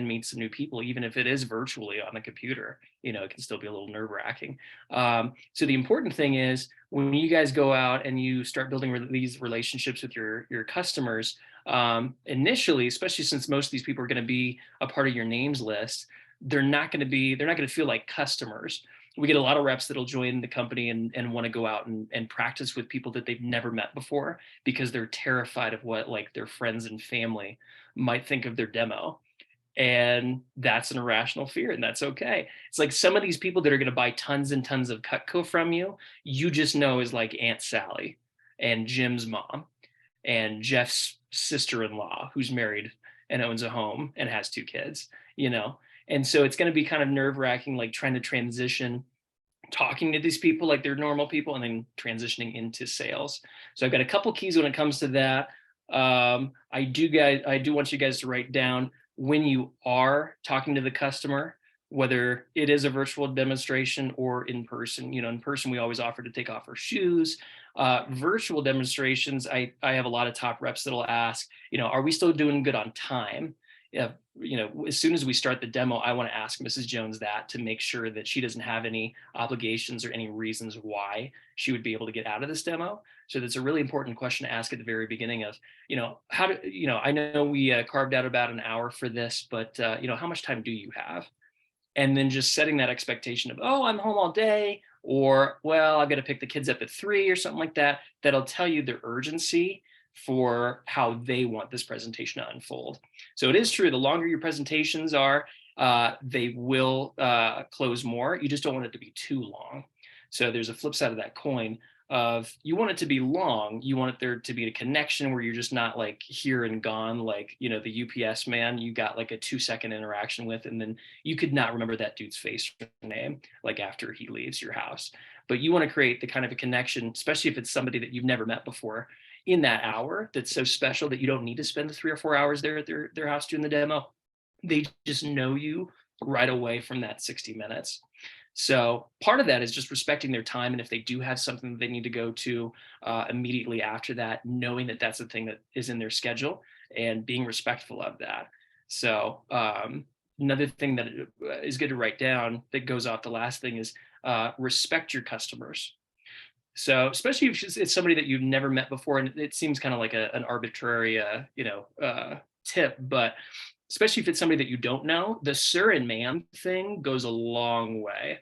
meet some new people, even if it is virtually on the computer. You know, it can still be a little nerve-wracking. So the important thing is when you guys go out and you start building these relationships with your customers, initially, especially since most of these people are going to be a part of your names list, they're not going to feel like customers. We get a lot of reps that'll join the company and want to go out and practice with people that they've never met before because they're terrified of what like their friends and family might think of their demo. And that's an irrational fear, and that's okay. It's like some of these people that are going to buy tons and tons of Cutco from you, you just know is like Aunt Sally and Jim's mom and Jeff's sister-in-law who's married and owns a home and has 2 kids, you know? And so it's going to be kind of nerve-wracking, like trying to transition, talking to these people like they're normal people, and then transitioning into sales. So I've got a couple keys when it comes to that. I do want you guys to write down when you are talking to the customer, whether it is a virtual demonstration or in person. You know, in person, we always offer to take off our shoes. Virtual demonstrations, I have a lot of top reps that'll ask, you know, are we still doing good on time? Yeah, you know, as soon as we start the demo, I want to ask Mrs. Jones that to make sure that she doesn't have any obligations or any reasons why she would be able to get out of this demo. So that's a really important question to ask at the very beginning of, you know, I know we carved out about an hour for this, but, you know, how much time do you have? And then just setting that expectation of, oh, I'm home all day, or, well, I've got to pick the kids up at 3 or something like that. That'll tell you the urgency for how they want this presentation to unfold. So it is true, the longer your presentations are, they will close more. You just don't want it to be too long. So there's a flip side of that coin of you want it to be long, you want there to be a connection where you're just not like here and gone, like, you know, the UPS man you got like a 2-second interaction with, and then you could not remember that dude's face or name, like after he leaves your house. But you want to create the kind of a connection, especially if it's somebody that you've never met before, in that hour that's so special that you don't need to spend the 3 or 4 hours there at their house doing the demo. They just know you right away from that 60 minutes. So part of that is just respecting their time. And if they do have something that they need to go to immediately after that, knowing that that's the thing that is in their schedule and being respectful of that. So another thing that is good to write down that goes off the last thing is respect your customers. So especially if it's somebody that you've never met before, and it seems kind of like an arbitrary, tip, but especially if it's somebody that you don't know, the sir and ma'am thing goes a long way.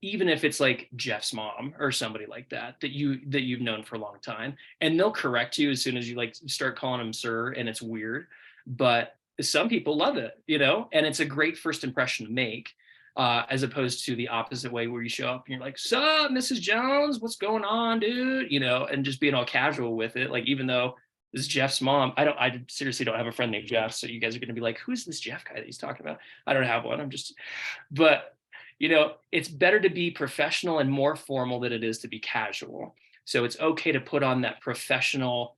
Even if it's like Jeff's mom or somebody like that you've known for a long time, and they'll correct you as soon as you like start calling them sir, and it's weird, but some people love it, and it's a great first impression to make. As opposed to the opposite way where you show up and you're like, "Sup, Mrs. Jones, what's going on, dude?" And just being all casual with it. Like, even though this is Jeff's mom, I seriously don't have a friend named Jeff. So you guys are going to be like, "Who's this Jeff guy that he's talking about?" I don't have one. But it's better to be professional and more formal than it is to be casual. So it's okay to put on that professional,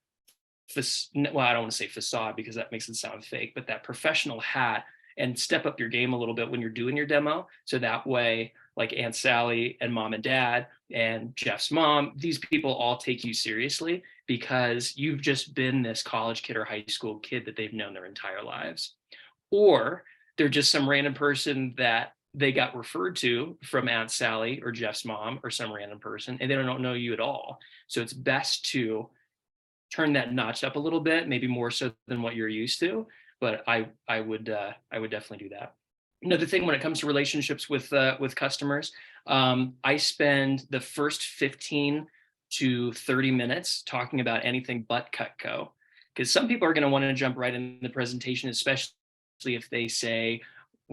well, I don't want to say facade because that makes it sound fake, but that professional hat, and step up your game a little bit when you're doing your demo. So that way, like Aunt Sally and mom and dad and Jeff's mom, these people all take you seriously because you've just been this college kid or high school kid that they've known their entire lives. Or they're just some random person that they got referred to from Aunt Sally or Jeff's mom or some random person, and they don't know you at all. So it's best to turn that notch up a little bit, maybe more so than what you're used to. But I would definitely do that. Another thing when it comes to relationships with customers, I spend the first 15 to 30 minutes talking about anything but Cutco, because some people are going to want to jump right in the presentation, especially if they say,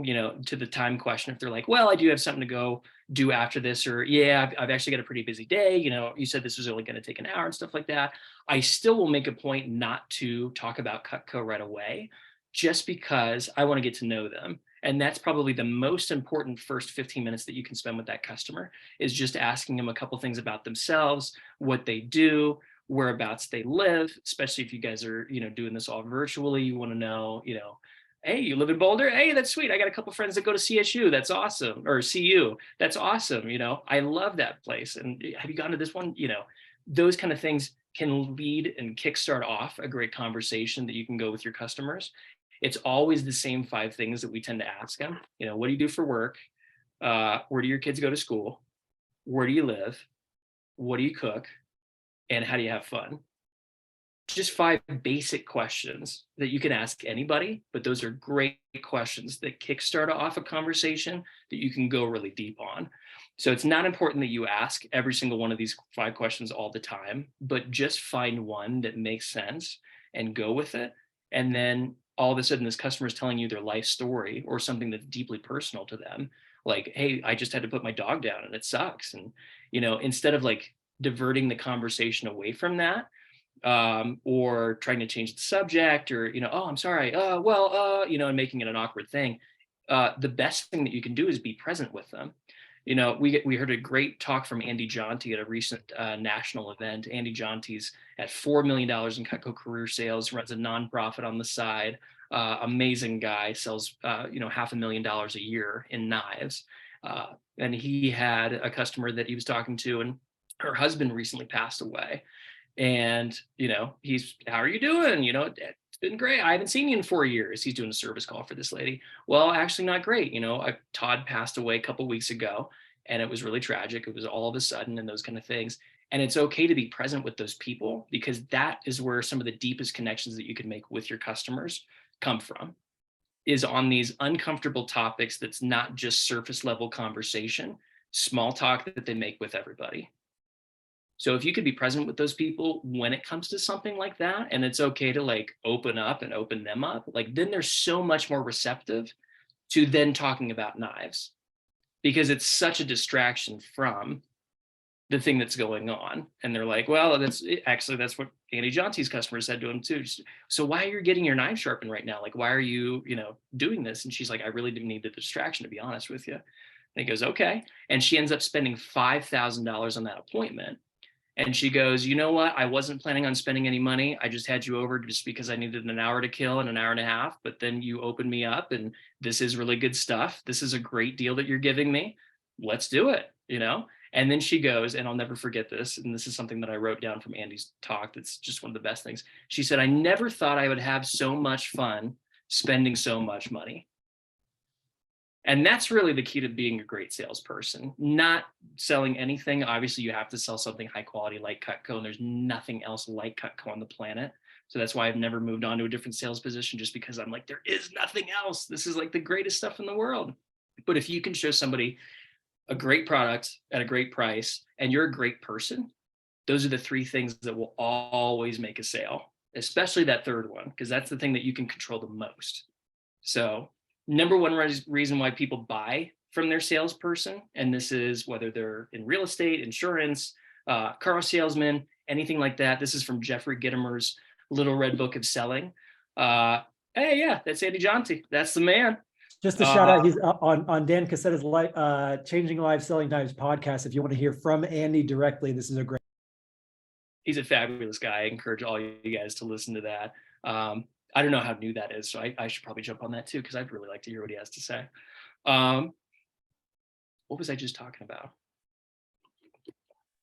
to the time question, if they're like, "Well, I do have something to go do after this," or "Yeah, I've actually got a pretty busy day. You said this was only going to take an hour," and stuff like that. I still will make a point not to talk about Cutco right away, just because I want to get to know them. And that's probably the most important first 15 minutes that you can spend with that customer, is just asking them a couple things about themselves, what they do, whereabouts they live, especially if you guys are, doing this all virtually. You want to know, "Hey, you live in Boulder? Hey, that's sweet. I got a couple friends that go to CSU. That's awesome." Or CU. That's awesome. I love that place. And have you gone to this one? Those kind of things can lead and kickstart off a great conversation that you can go with your customers. It's always the same 5 things that we tend to ask them. What do you do for work? Where do your kids go to school? Where do you live? What do you cook? And how do you have fun? Just 5 basic questions that you can ask anybody, but those are great questions that kickstart off a conversation that you can go really deep on. So it's not important that you ask every single one of these 5 questions all the time, but just find one that makes sense and go with it. And then all of a sudden this customer is telling you their life story or something that's deeply personal to them. Like, "Hey, I just had to put my dog down and it sucks." And, instead of like diverting the conversation away from that, or trying to change the subject, or, "Oh, I'm sorry. And making it an awkward thing. The best thing that you can do is be present with them. We heard a great talk from Andy Jonti at a recent national event. Andy Jonti's at $4 million in Cutco career sales, runs a nonprofit on the side. Amazing guy, sells $500,000 a year in knives. And he had a customer that he was talking to, and her husband recently passed away. And he's, "How are you doing? It's been great. I haven't seen you in 4 years." He's doing a service call for this lady. "Well, actually not great. Todd passed away a couple of weeks ago, and it was really tragic. It was all of a sudden," and those kind of things. And it's okay to be present with those people, because that is where some of the deepest connections that you can make with your customers come from, is on these uncomfortable topics. That's not just surface level conversation, small talk that they make with everybody. So if you could be present with those people when it comes to something like that, and it's okay to like open up and open them up, like then they're so much more receptive to then talking about knives, because it's such a distraction from the thing that's going on. And they're like, "Well, that's what Andy Jonti's customer said to him too. So why are you getting your knife sharpened right now? Like, why are you, doing this?" And she's like, "I really didn't need the distraction, to be honest with you." And he goes, "Okay." And she ends up spending $5,000 on that appointment. And she goes, "You know what? I wasn't planning on spending any money. I just had you over just because I needed an hour to kill and an hour and a half. But then you opened me up, and this is really good stuff. This is a great deal that you're giving me. let's do it, you know? And then she goes, and I'll never forget this, and this is something that I wrote down from Andy's talk. That's just one of the best things. She said, I never thought I would have so much fun spending so much money. And that's really the key to being a great salesperson, not selling anything. Obviously, you have to sell something high quality like Cutco, and there's nothing else like Cutco on the planet. So that's why I've never moved on to a different sales position, just because I'm like, there is nothing else. This is like the greatest stuff in the world. But if you can show somebody a great product at a great price, and you're a great person, those are the three things that will always make a sale, especially that third one, because that's the thing that you can control the most. So number one reason why people buy from their salesperson, and this is whether they're in real estate, insurance, car salesman, anything like that. This is from Jeffrey Gitomer's Little Red Book of Selling. Hey, yeah, that's Andy Jonty. That's the man. Just a shout out, he's on Dan Cassetta's Changing Lives Selling Times podcast. If you want to hear from Andy directly, this is a great. He's a fabulous guy. I encourage all you guys to listen to that. I don't know how new that is, so I should probably jump on that too, because I'd really like to hear what he has to say. What was I just talking about?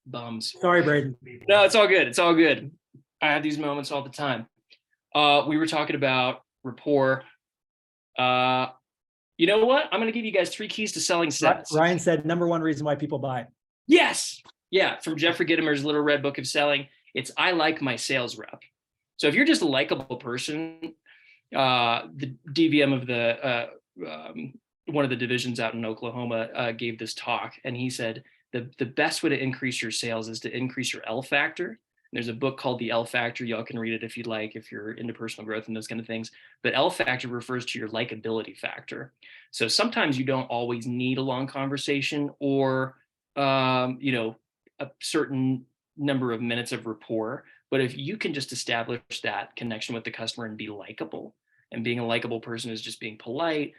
Bums. Sorry, Brayden. No, it's all good. It's all good. I have these moments all the time. We were talking about rapport. You know what? I'm going to give you guys 3 keys to selling sets. Ryan said number one reason why people buy. Yes. Yeah. From Jeffrey Gitomer's Little Red Book of Selling. It's I like my sales rep. So if you're just a likable person, the DVM of the one of the divisions out in Oklahoma gave this talk, and he said the best way to increase your sales is to increase your L factor. There's a book called The L Factor. Y'all can read it if you'd like, if you're into personal growth and those kind of things. But L factor refers to your likability factor. So sometimes you don't always need a long conversation or, you know, a certain number of minutes of rapport. But if you can just establish that connection with the customer and be likable, and being a likable person is just being polite,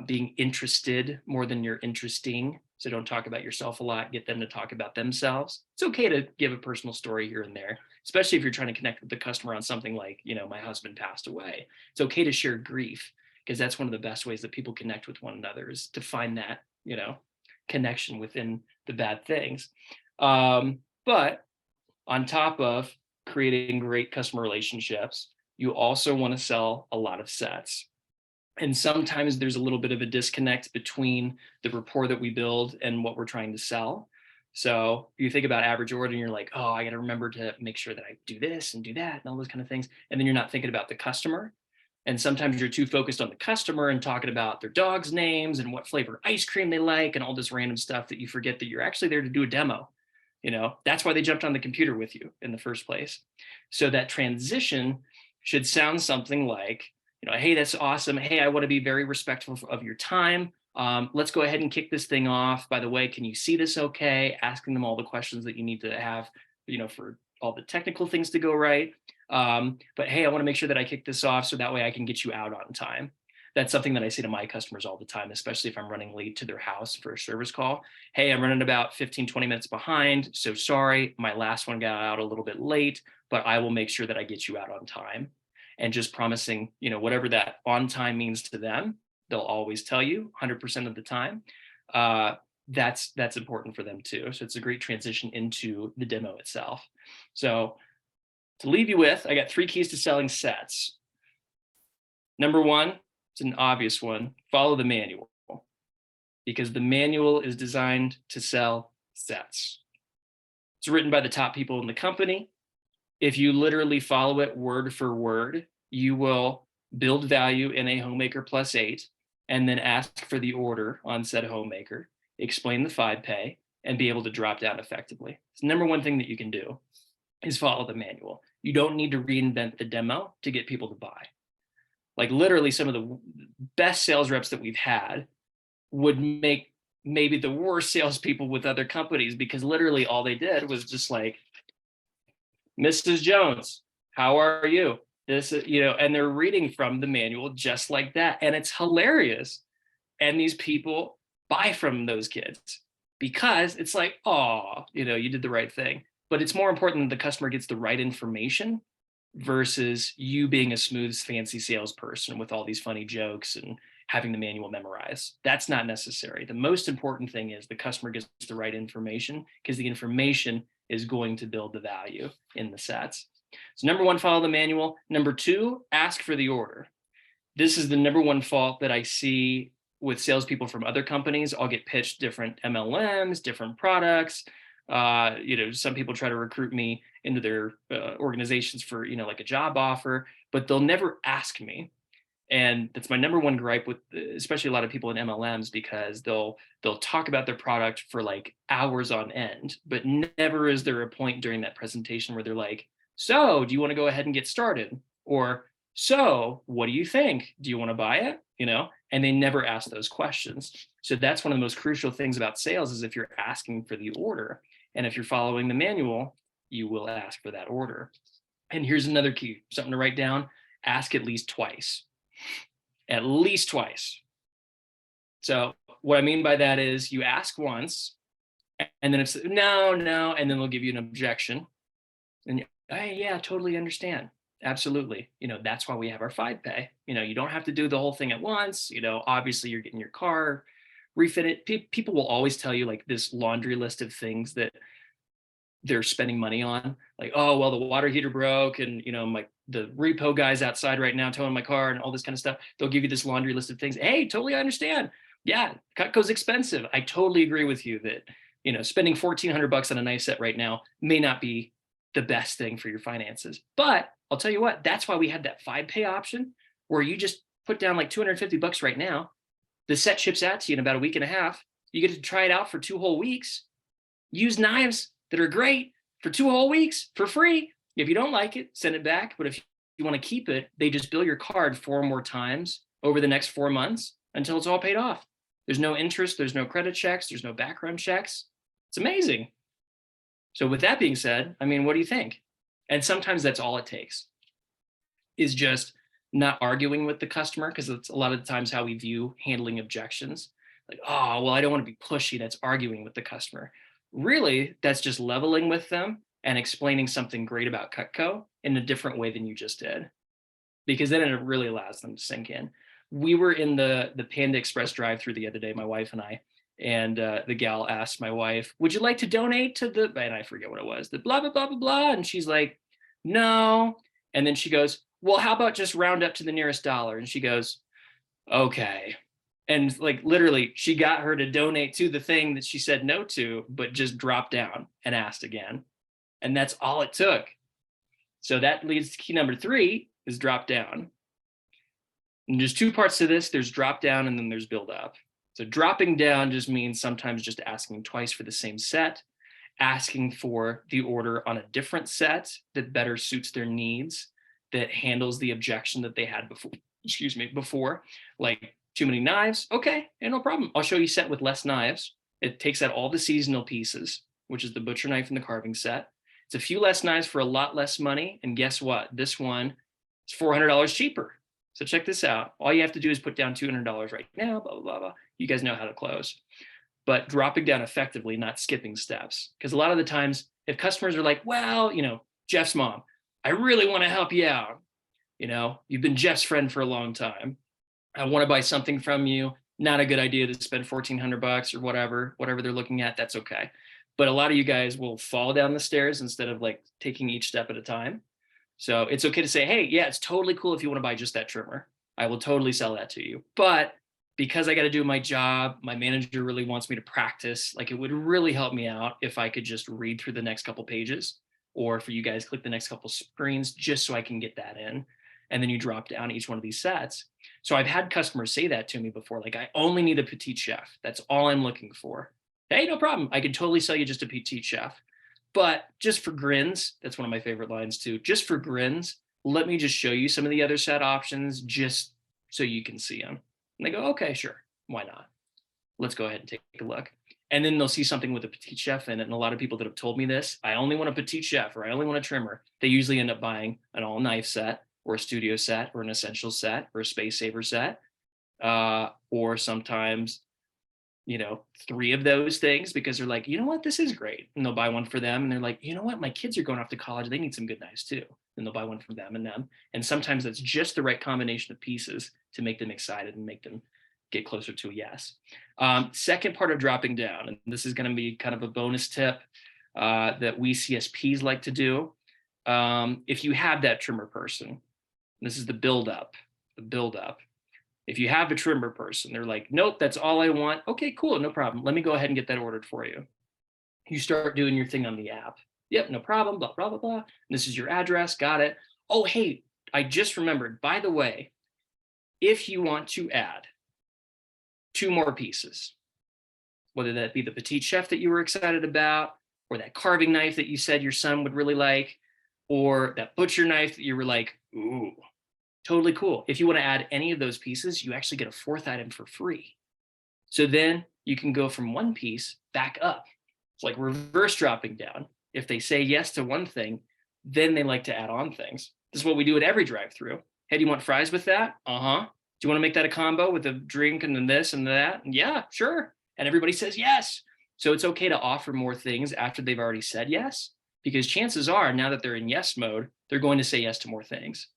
being interested more than you're interesting. So don't talk about yourself a lot, get them to talk about themselves. It's okay to give a personal story here and there, especially if you're trying to connect with the customer on something like, you know, my husband passed away. It's okay to share grief, because that's one of the best ways that people connect with one another, is to find that, you know, connection within the bad things. But on top of creating great customer relationships, you also want to sell a lot of sets. And sometimes there's a little bit of a disconnect between the rapport that we build and what we're trying to sell. So you think about average order and you're like, oh, I got to remember to make sure that I do this and do that and all those kind of things. And then you're not thinking about the customer. And sometimes you're too focused on the customer and talking about their dog's names and what flavor ice cream they like and all this random stuff that you forget that you're actually there to do a demo. You know, that's why they jumped on the computer with you in the first place. So that transition should sound something like, you know, hey, that's awesome. Hey, I want to be very respectful of your time. Let's go ahead and kick this thing off. By the way, can you see this okay? Asking them all the questions that you need to have, you know, for all the technical things to go right. But hey, I want to make sure that I kick this off so that way I can get you out on time. That's something that I say to my customers all the time, especially if I'm running late to their house for a service call. Hey, I'm running about 15, 20 minutes behind. So sorry, my last one got out a little bit late, but I will make sure that I get you out on time. And just promising, you know, whatever that on time means to them, they'll always tell you 100% of the time. That's important for them too. So it's a great transition into the demo itself. So to leave you with, I got 3 keys to selling sets. Number 1, it's an obvious one, follow the manual, because the manual is designed to sell sets. It's written by the top people in the company. If you literally follow it word for word, you will build value in a homemaker plus 8, and then ask for the order on said homemaker, explain the 5 pay, and be able to drop down effectively. It's the number 1 thing that you can do is follow the manual. You don't need to reinvent the demo to get people to buy. Like literally some of the best sales reps that we've had would make maybe the worst salespeople with other companies, because literally all they did was just like, Mrs. Jones, how are you? This, you know, and they're reading from the manual just like that. And it's hilarious. And these people buy from those kids because it's like, oh, you know, you did the right thing. But it's more important that the customer gets the right information versus you being a smooth, fancy salesperson with all these funny jokes and having the manual memorize. That's not necessary. The most important thing is the customer gets the right information, because the information is going to build the value in the sets. So number one, follow the manual. Number two, ask for the order. This is the number one fault that I see with salespeople from other companies. I'll get pitched different MLMs, different products. Some people try to recruit me into their organizations for, like a job offer, but they'll never ask me. And that's my number one gripe with, especially a lot of people in MLMs, because they'll talk about their product for like hours on end, but never is there a point during that presentation where they're like, so do you want to go ahead and get started? Or, so what do you think? Do you want to buy it? And they never ask those questions. So that's one of the most crucial things about sales, is if you're asking for the order, and if you're following the manual, you will ask for that order. And here's another key, something to write down: ask at least twice. At least twice. So what I mean by that is, you ask once, and then it's no, and then they'll give you an objection. And hey, yeah, totally understand. Absolutely. That's why we have our 5-pay. You don't have to do the whole thing at once. Obviously you're getting your car refitted. People will always tell you like this laundry list of things that they're spending money on. Like, oh, well, the water heater broke, and the repo guy's outside right now towing my car, and all this kind of stuff. They'll give you this laundry list of things. Hey, totally understand. Yeah, Cutco's expensive. I totally agree with you that, spending $1,400 on a knife set right now may not be the best thing for your finances. But I'll tell you what, that's why we have that 5-pay option, where you just put down like $250 right now. The set ships out to you in about a week and a half. You get to try it out for 2 whole weeks. Use knives that are great for 2 whole weeks for free. If you don't like it, send it back. But if you want to keep it, they just bill your card 4 more times over the next 4 months until it's all paid off. There's no interest, there's no credit checks, there's no background checks. It's amazing. So with that being said, what do you think? And sometimes that's all it takes, is just not arguing with the customer, because it's a lot of the times how we view handling objections. Like, oh, well, I don't want to be pushy. That's arguing with the customer. Really, that's just leveling with them and explaining something great about Cutco in a different way than you just did, because then it really allows them to sink in. We were in the Panda Express drive-through the other day, my wife and I, and the gal asked my wife, would you like to donate to the, and I forget what it was, the blah, blah, blah, blah, blah. And she's like, no. And then she goes, well, how about just round up to the nearest dollar? And she goes, okay. And like literally, she got her to donate to the thing that she said no to, but just dropped down and asked again. And that's all it took. So that leads to key number 3, is drop down. And there's 2 parts to this. There's drop down, and then there's build up. So dropping down just means sometimes just asking twice for the same set, asking for the order on a different set that better suits their needs, that handles the objection that they had before, like too many knives. Okay, no problem. I'll show you a set with less knives. It takes out all the seasonal pieces, which is the butcher knife and the carving set. It's a few less knives for a lot less money. And guess what? This one is $400 cheaper. So check this out. All you have to do is put down $200 right now, blah, blah, blah, blah. You guys know how to close. But dropping down effectively, not skipping steps. Because a lot of the times, if customers are like, well, Jeff's mom, I really want to help you out. You've been Jeff's friend for a long time. I want to buy something from you. Not a good idea to spend $1,400 or whatever they're looking at. That's okay. But a lot of you guys will fall down the stairs instead of like taking each step at a time. So it's okay to say, hey, yeah, it's totally cool if you want to buy just that trimmer. I will totally sell that to you. But because I got to do my job, my manager really wants me to practice. Like, it would really help me out if I could just read through the next couple pages, or for you guys click the next couple screens just so I can get that in. And then you drop down each one of these sets. So I've had customers say that to me before, like, I only need a petite chef. That's all I'm looking for. Hey, no problem. I can totally sell you just a petite chef. But just for grins, that's one of my favorite lines too. Just for grins, let me just show you some of the other set options just so you can see them. And they go, okay, sure. Why not? Let's go ahead and take a look. And then they'll see something with a petite chef in it. And a lot of people that have told me this, I only want a petite chef, or I only want a trimmer. They usually end up buying an all knife set, or a studio set, or an essential set, or a space saver set, or sometimes, 3 of those things, because they're like, you know what, this is great. And they'll buy one for them. And they're like, you know what, my kids are going off to college. They need some good knives too. And they'll buy one for them and them. And sometimes that's just the right combination of pieces to make them excited and make them get closer to a yes. Second part of dropping down, and this is going to be kind of a bonus tip that we CSPs like to do. If you have that trimmer person, this is the build up. If you have a trimmer person, they're like, nope, that's all I want. Okay, cool, no problem. Let me go ahead and get that ordered for you. You start doing your thing on the app. Yep, no problem, blah, blah, blah, blah. This is your address, got it. Oh, hey, I just remembered, by the way, if you want to add 2 more pieces, whether that be the petite chef that you were excited about, or that carving knife that you said your son would really like, or that butcher knife that you were like, ooh, totally cool. If you want to add any of those pieces, you actually get a 4th item for free. So then you can go from 1 piece back up. It's like reverse dropping down. If they say yes to one thing, then they like to add on things. This is what we do at every drive-through. Hey, do you want fries with that? Uh-huh. Do you want to make that a combo with a drink and then this and that? And yeah, sure. And everybody says yes. So it's okay to offer more things after they've already said yes, because chances are now that they're in yes mode, they're going to say yes to more things.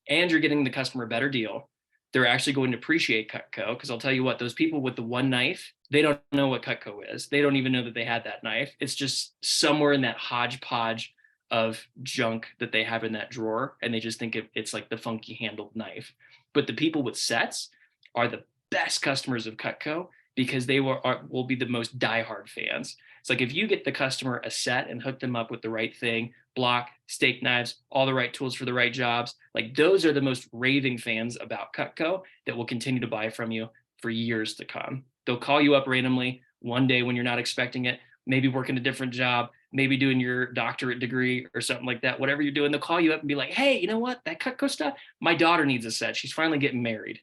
And you're getting the customer a better deal. They're actually going to appreciate Cutco, because I'll tell you what, those people with the 1 knife, they don't know what Cutco is. They don't even know that they had that knife. It's just somewhere in that hodgepodge of junk that they have in that drawer, and they just think it's like the funky handled knife. But the people with sets are the best customers of Cutco, because they will be the most diehard fans. It's like if you get the customer a set and hook them up with the right thing, block, steak knives, all the right tools for the right jobs, like those are the most raving fans about Cutco that will continue to buy from you for years to come. They'll call you up randomly one day when you're not expecting it, maybe working a different job, maybe doing your doctorate degree or something like that, whatever you're doing, they'll call you up and be like, hey, you know what, that Cutco stuff, my daughter needs a set. She's finally getting married.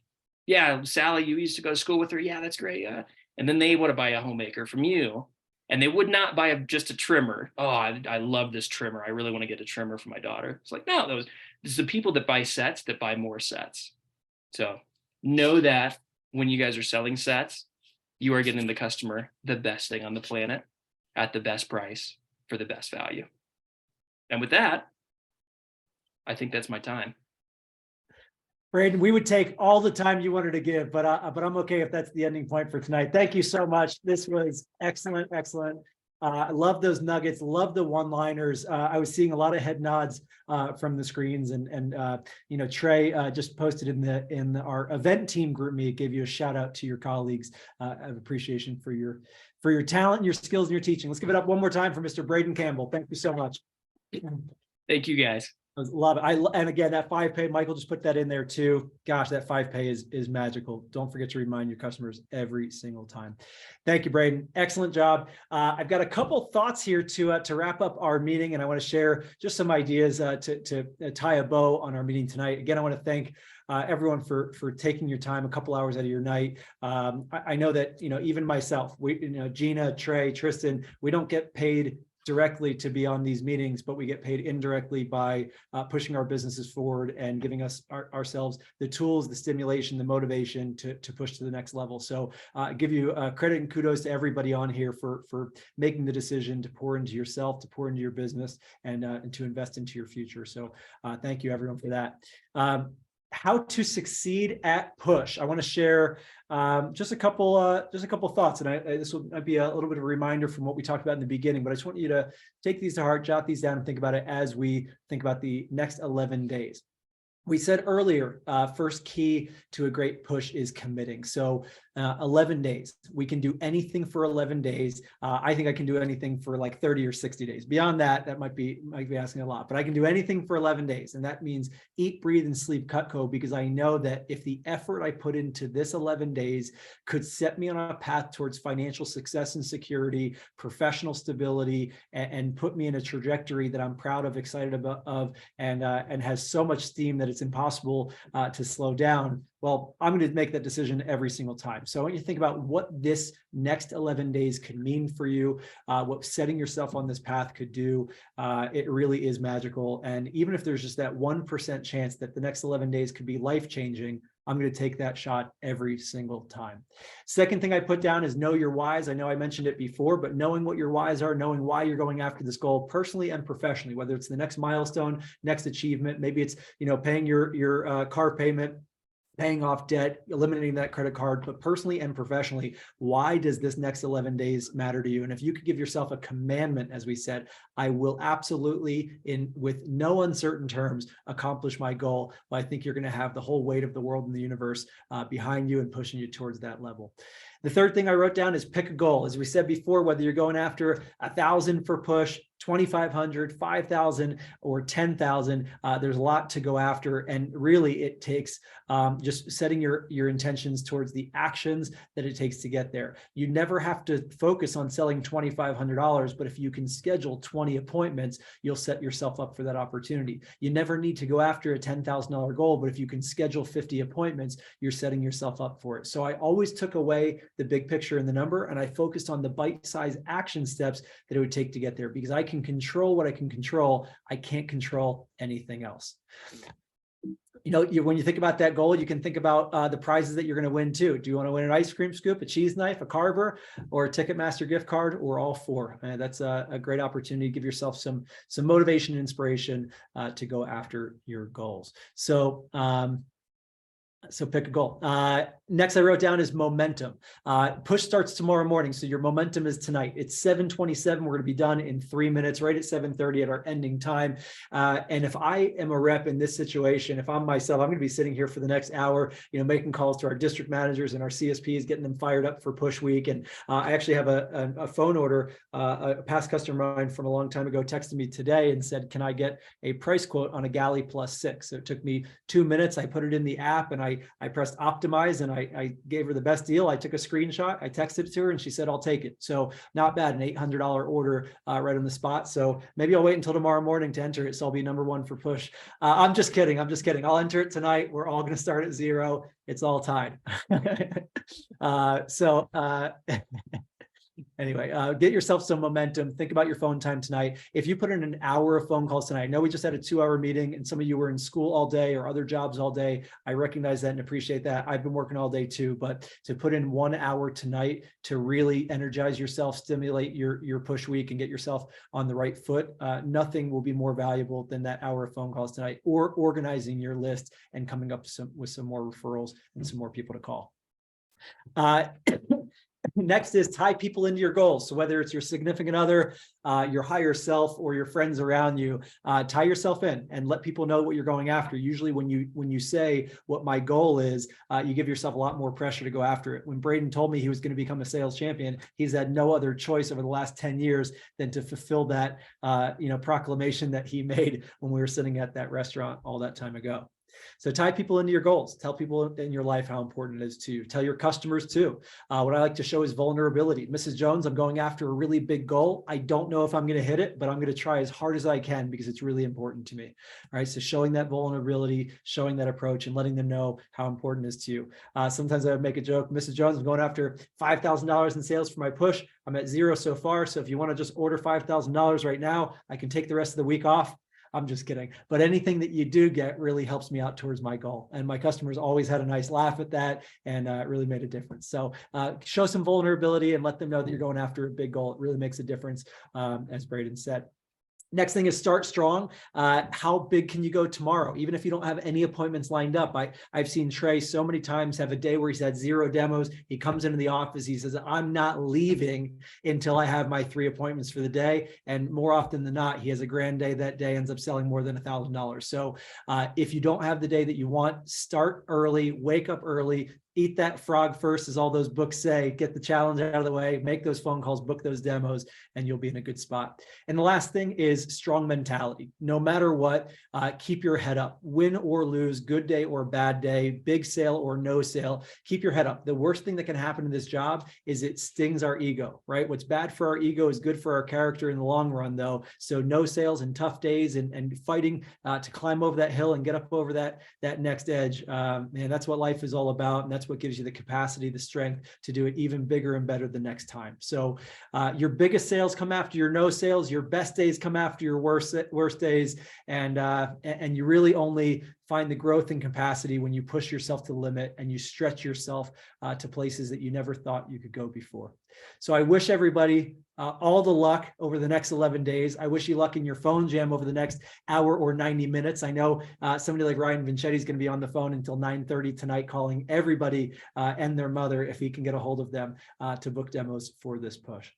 Yeah, Sally, you used to go to school with her. Yeah, that's great. Yeah. And then they want to buy a homemaker from you, and they would not buy just a trimmer. Oh, I love this trimmer. I really want to get a trimmer for my daughter. It's like, no, this is the people that buy sets that buy more sets. So know that when you guys are selling sets, you are getting the customer the best thing on the planet at the best price for the best value. And with that, I think that's my time. Brayden, we would take all the time you wanted to give, but I'm okay if that's the ending point for tonight. Thank you so much. This was excellent, excellent. I love those nuggets, love the one-liners. I was seeing a lot of head nods from the screens, and you know, Trey just posted in our event team group me, gave you a shout out to your colleagues of appreciation for your talent, your skills, and your teaching. Let's give it up one more time for Mr. Brayden Campbell. Thank you so much. Thank you, guys. I love it. And again, that 5-pay, Michael just put that in there too. Gosh, that 5-pay is magical. Don't forget to remind your customers every single time. Thank you, Brayden. Excellent job. I've got a couple thoughts here to wrap up our meeting, and I want to share just some ideas to tie a bow on our meeting tonight. Again, I want to thank everyone for taking your time, a couple hours out of your night. I know that, you know, even myself, Gina, Trey, Tristan, we don't get paid directly to be on these meetings, but we get paid indirectly by pushing our businesses forward and giving us ourselves the tools, the stimulation, the motivation to push to the next level. So give you credit and kudos to everybody on here for making the decision to pour into yourself, to pour into your business, and to invest into your future. So thank you everyone for that. How to succeed at push. I want to share just a couple thoughts, and this will be a little bit of a reminder from what we talked about in the beginning, but I just want you to take these to heart, jot these down, and think about it as we think about the next 11 days. We said earlier, first key to a great push is committing. So 11 days, we can do anything for 11 days. I think I can do anything for like 30 or 60 days. Beyond that, that might be asking a lot, but I can do anything for 11 days. And that means eat, breathe, and sleep Cutco, because I know that if the effort I put into this 11 days could set me on a path towards financial success and security, professional stability, and put me in a trajectory that I'm proud of, excited about, and has so much steam that it's impossible to slow down, well, I'm going to make that decision every single time. So I want you to think about what this next 11 days could mean for you, what setting yourself on this path could do. It really is magical. And even if there's just that 1% chance that the next 11 days could be life-changing, I'm going to take that shot every single time. Second thing I put down is know your whys. I know I mentioned it before, but knowing what your whys are, knowing why you're going after this goal personally and professionally, whether it's the next milestone, next achievement, maybe it's, you know, paying your car payment, paying off debt, eliminating that credit card, but personally and professionally, why does this next 11 days matter to you? And if you could give yourself a commandment, as we said, I will absolutely, with no uncertain terms, accomplish my goal, well, I think you're going to have the whole weight of the world and the universe behind you and pushing you towards that level. The third thing I wrote down is pick a goal. As we said before, whether you're going after 1,000 for push, 2,500, 5,000, or 10,000, there's a lot to go after. And really it takes just setting your intentions towards the actions that it takes to get there. You never have to focus on selling $2,500, but if you can schedule 20 appointments, you'll set yourself up for that opportunity. You never need to go after a $10,000 goal, but if you can schedule 50 appointments, you're setting yourself up for it. So I always took away the big picture and the number, and I focused on the bite-sized action steps that it would take to get there, because I can control what I can control. I can't control anything else. You know, when you think about that goal, you can think about the prizes that you're going to win too. Do you want to win an ice cream scoop, a cheese knife, a Carver, or a Ticketmaster gift card, or all four? That's a great opportunity to give yourself some motivation and inspiration to go after your goals. So pick a goal. Next I wrote down is momentum. Push starts tomorrow morning, so your momentum is tonight. It's 7:27. We're going to be done in 3 minutes, right at 7:30 at our ending time. And if I am a rep in this situation, if I'm myself, I'm going to be sitting here for the next hour, making calls to our district managers and our CSPs, getting them fired up for push week. And I actually have a phone order. A past customer of mine from a long time ago texted me today and said, "Can I get a price quote on a galley +6?" So it took me 2 minutes. I put it in the app and I pressed optimize and I gave her the best deal. I took a screenshot, I texted it to her, and she said, "I'll take it." So not bad, an $800 order right on the spot. So maybe I'll wait until tomorrow morning to enter it, so I'll be number 1 for push. I'm just kidding. I'll enter it tonight. We're all going to start at 0. It's all tied. Anyway, get yourself some momentum. Think about your phone time tonight. If you put in an hour of phone calls tonight, I know we just had a 2-hour meeting and some of you were in school all day or other jobs all day. I recognize that and appreciate that. I've been working all day too, but to put in 1 hour tonight to really energize yourself, stimulate your push week and get yourself on the right foot, nothing will be more valuable than that hour of phone calls tonight, or organizing your list and coming up with some more referrals and some more people to call. Next is tie people into your goals. So whether it's your significant other, your higher self, or your friends around you, tie yourself in and let people know what you're going after. Usually when you say what my goal is, you give yourself a lot more pressure to go after it. When Brayden told me he was going to become a sales champion, he's had no other choice over the last 10 years than to fulfill that proclamation that he made when we were sitting at that restaurant all that time ago. So tie people into your goals. Tell people in your life how important it is to you. Tell your customers too. What I like to show is vulnerability. Mrs. Jones, I'm going after a really big goal. I don't know if I'm going to hit it, but I'm going to try as hard as I can because it's really important to me. All right. So showing that vulnerability, showing that approach, and letting them know how important it is to you. Sometimes I would make a joke. Mrs. Jones, I'm going after $5,000 in sales for my push. I'm at 0 so far. So if you want to just order $5,000 right now, I can take the rest of the week off. I'm just kidding. But anything that you do get really helps me out towards my goal. And my customers always had a nice laugh at that, and it really made a difference. So show some vulnerability and let them know that you're going after a big goal. It really makes a difference, as Brayden said. Next thing is start strong. How big can you go tomorrow? Even if you don't have any appointments lined up. I've seen Trey so many times have a day where he's had 0 demos. He comes into the office. He says, "I'm not leaving until I have my 3 appointments for the day." And more often than not, he has a grand day that day, ends up selling more than $1,000. So if you don't have the day that you want, start early, wake up early, eat that frog first, as all those books say. Get the challenge out of the way, make those phone calls, book those demos, and you'll be in a good spot. And the last thing is strong mentality. No matter what, keep your head up. Win or lose, good day or bad day, big sale or no sale, keep your head up. The worst thing that can happen in this job is it stings our ego, right? What's bad for our ego is good for our character in the long run, though. So no sales and tough days and fighting to climb over that hill and get up over that next edge. Man, that's what life is all about. And that's what gives you the capacity, the strength to do it even bigger and better the next time. So your biggest sales come after your no sales, your best days come after your worst days. And you really only find the growth and capacity when you push yourself to the limit and you stretch yourself to places that you never thought you could go before. So I wish everybody all the luck over the next 11 days. I wish you luck in your phone jam over the next hour or 90 minutes. I know somebody like Ryan Vincetti is going to be on the phone until 9:30 tonight, calling everybody and their mother if he can get a hold of them to book demos for this push.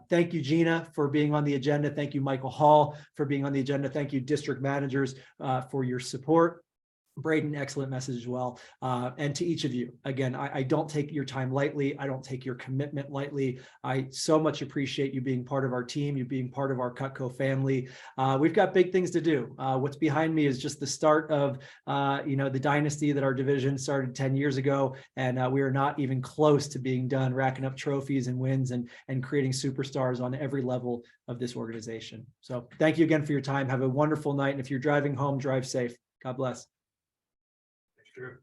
Thank you, Gina, for being on the agenda. Thank you, Michael Hall, for being on the agenda. Thank you, district managers, for your support. Brayden, excellent message as well. And to each of you, again, I don't take your time lightly. I don't take your commitment lightly. I so much appreciate you being part of our team, you being part of our Cutco family. We've got big things to do. What's behind me is just the start of, the dynasty that our division started 10 years ago. And we are not even close to being done racking up trophies and wins and creating superstars on every level of this organization. So thank you again for your time. Have a wonderful night. And if you're driving home, drive safe. God bless. Sure.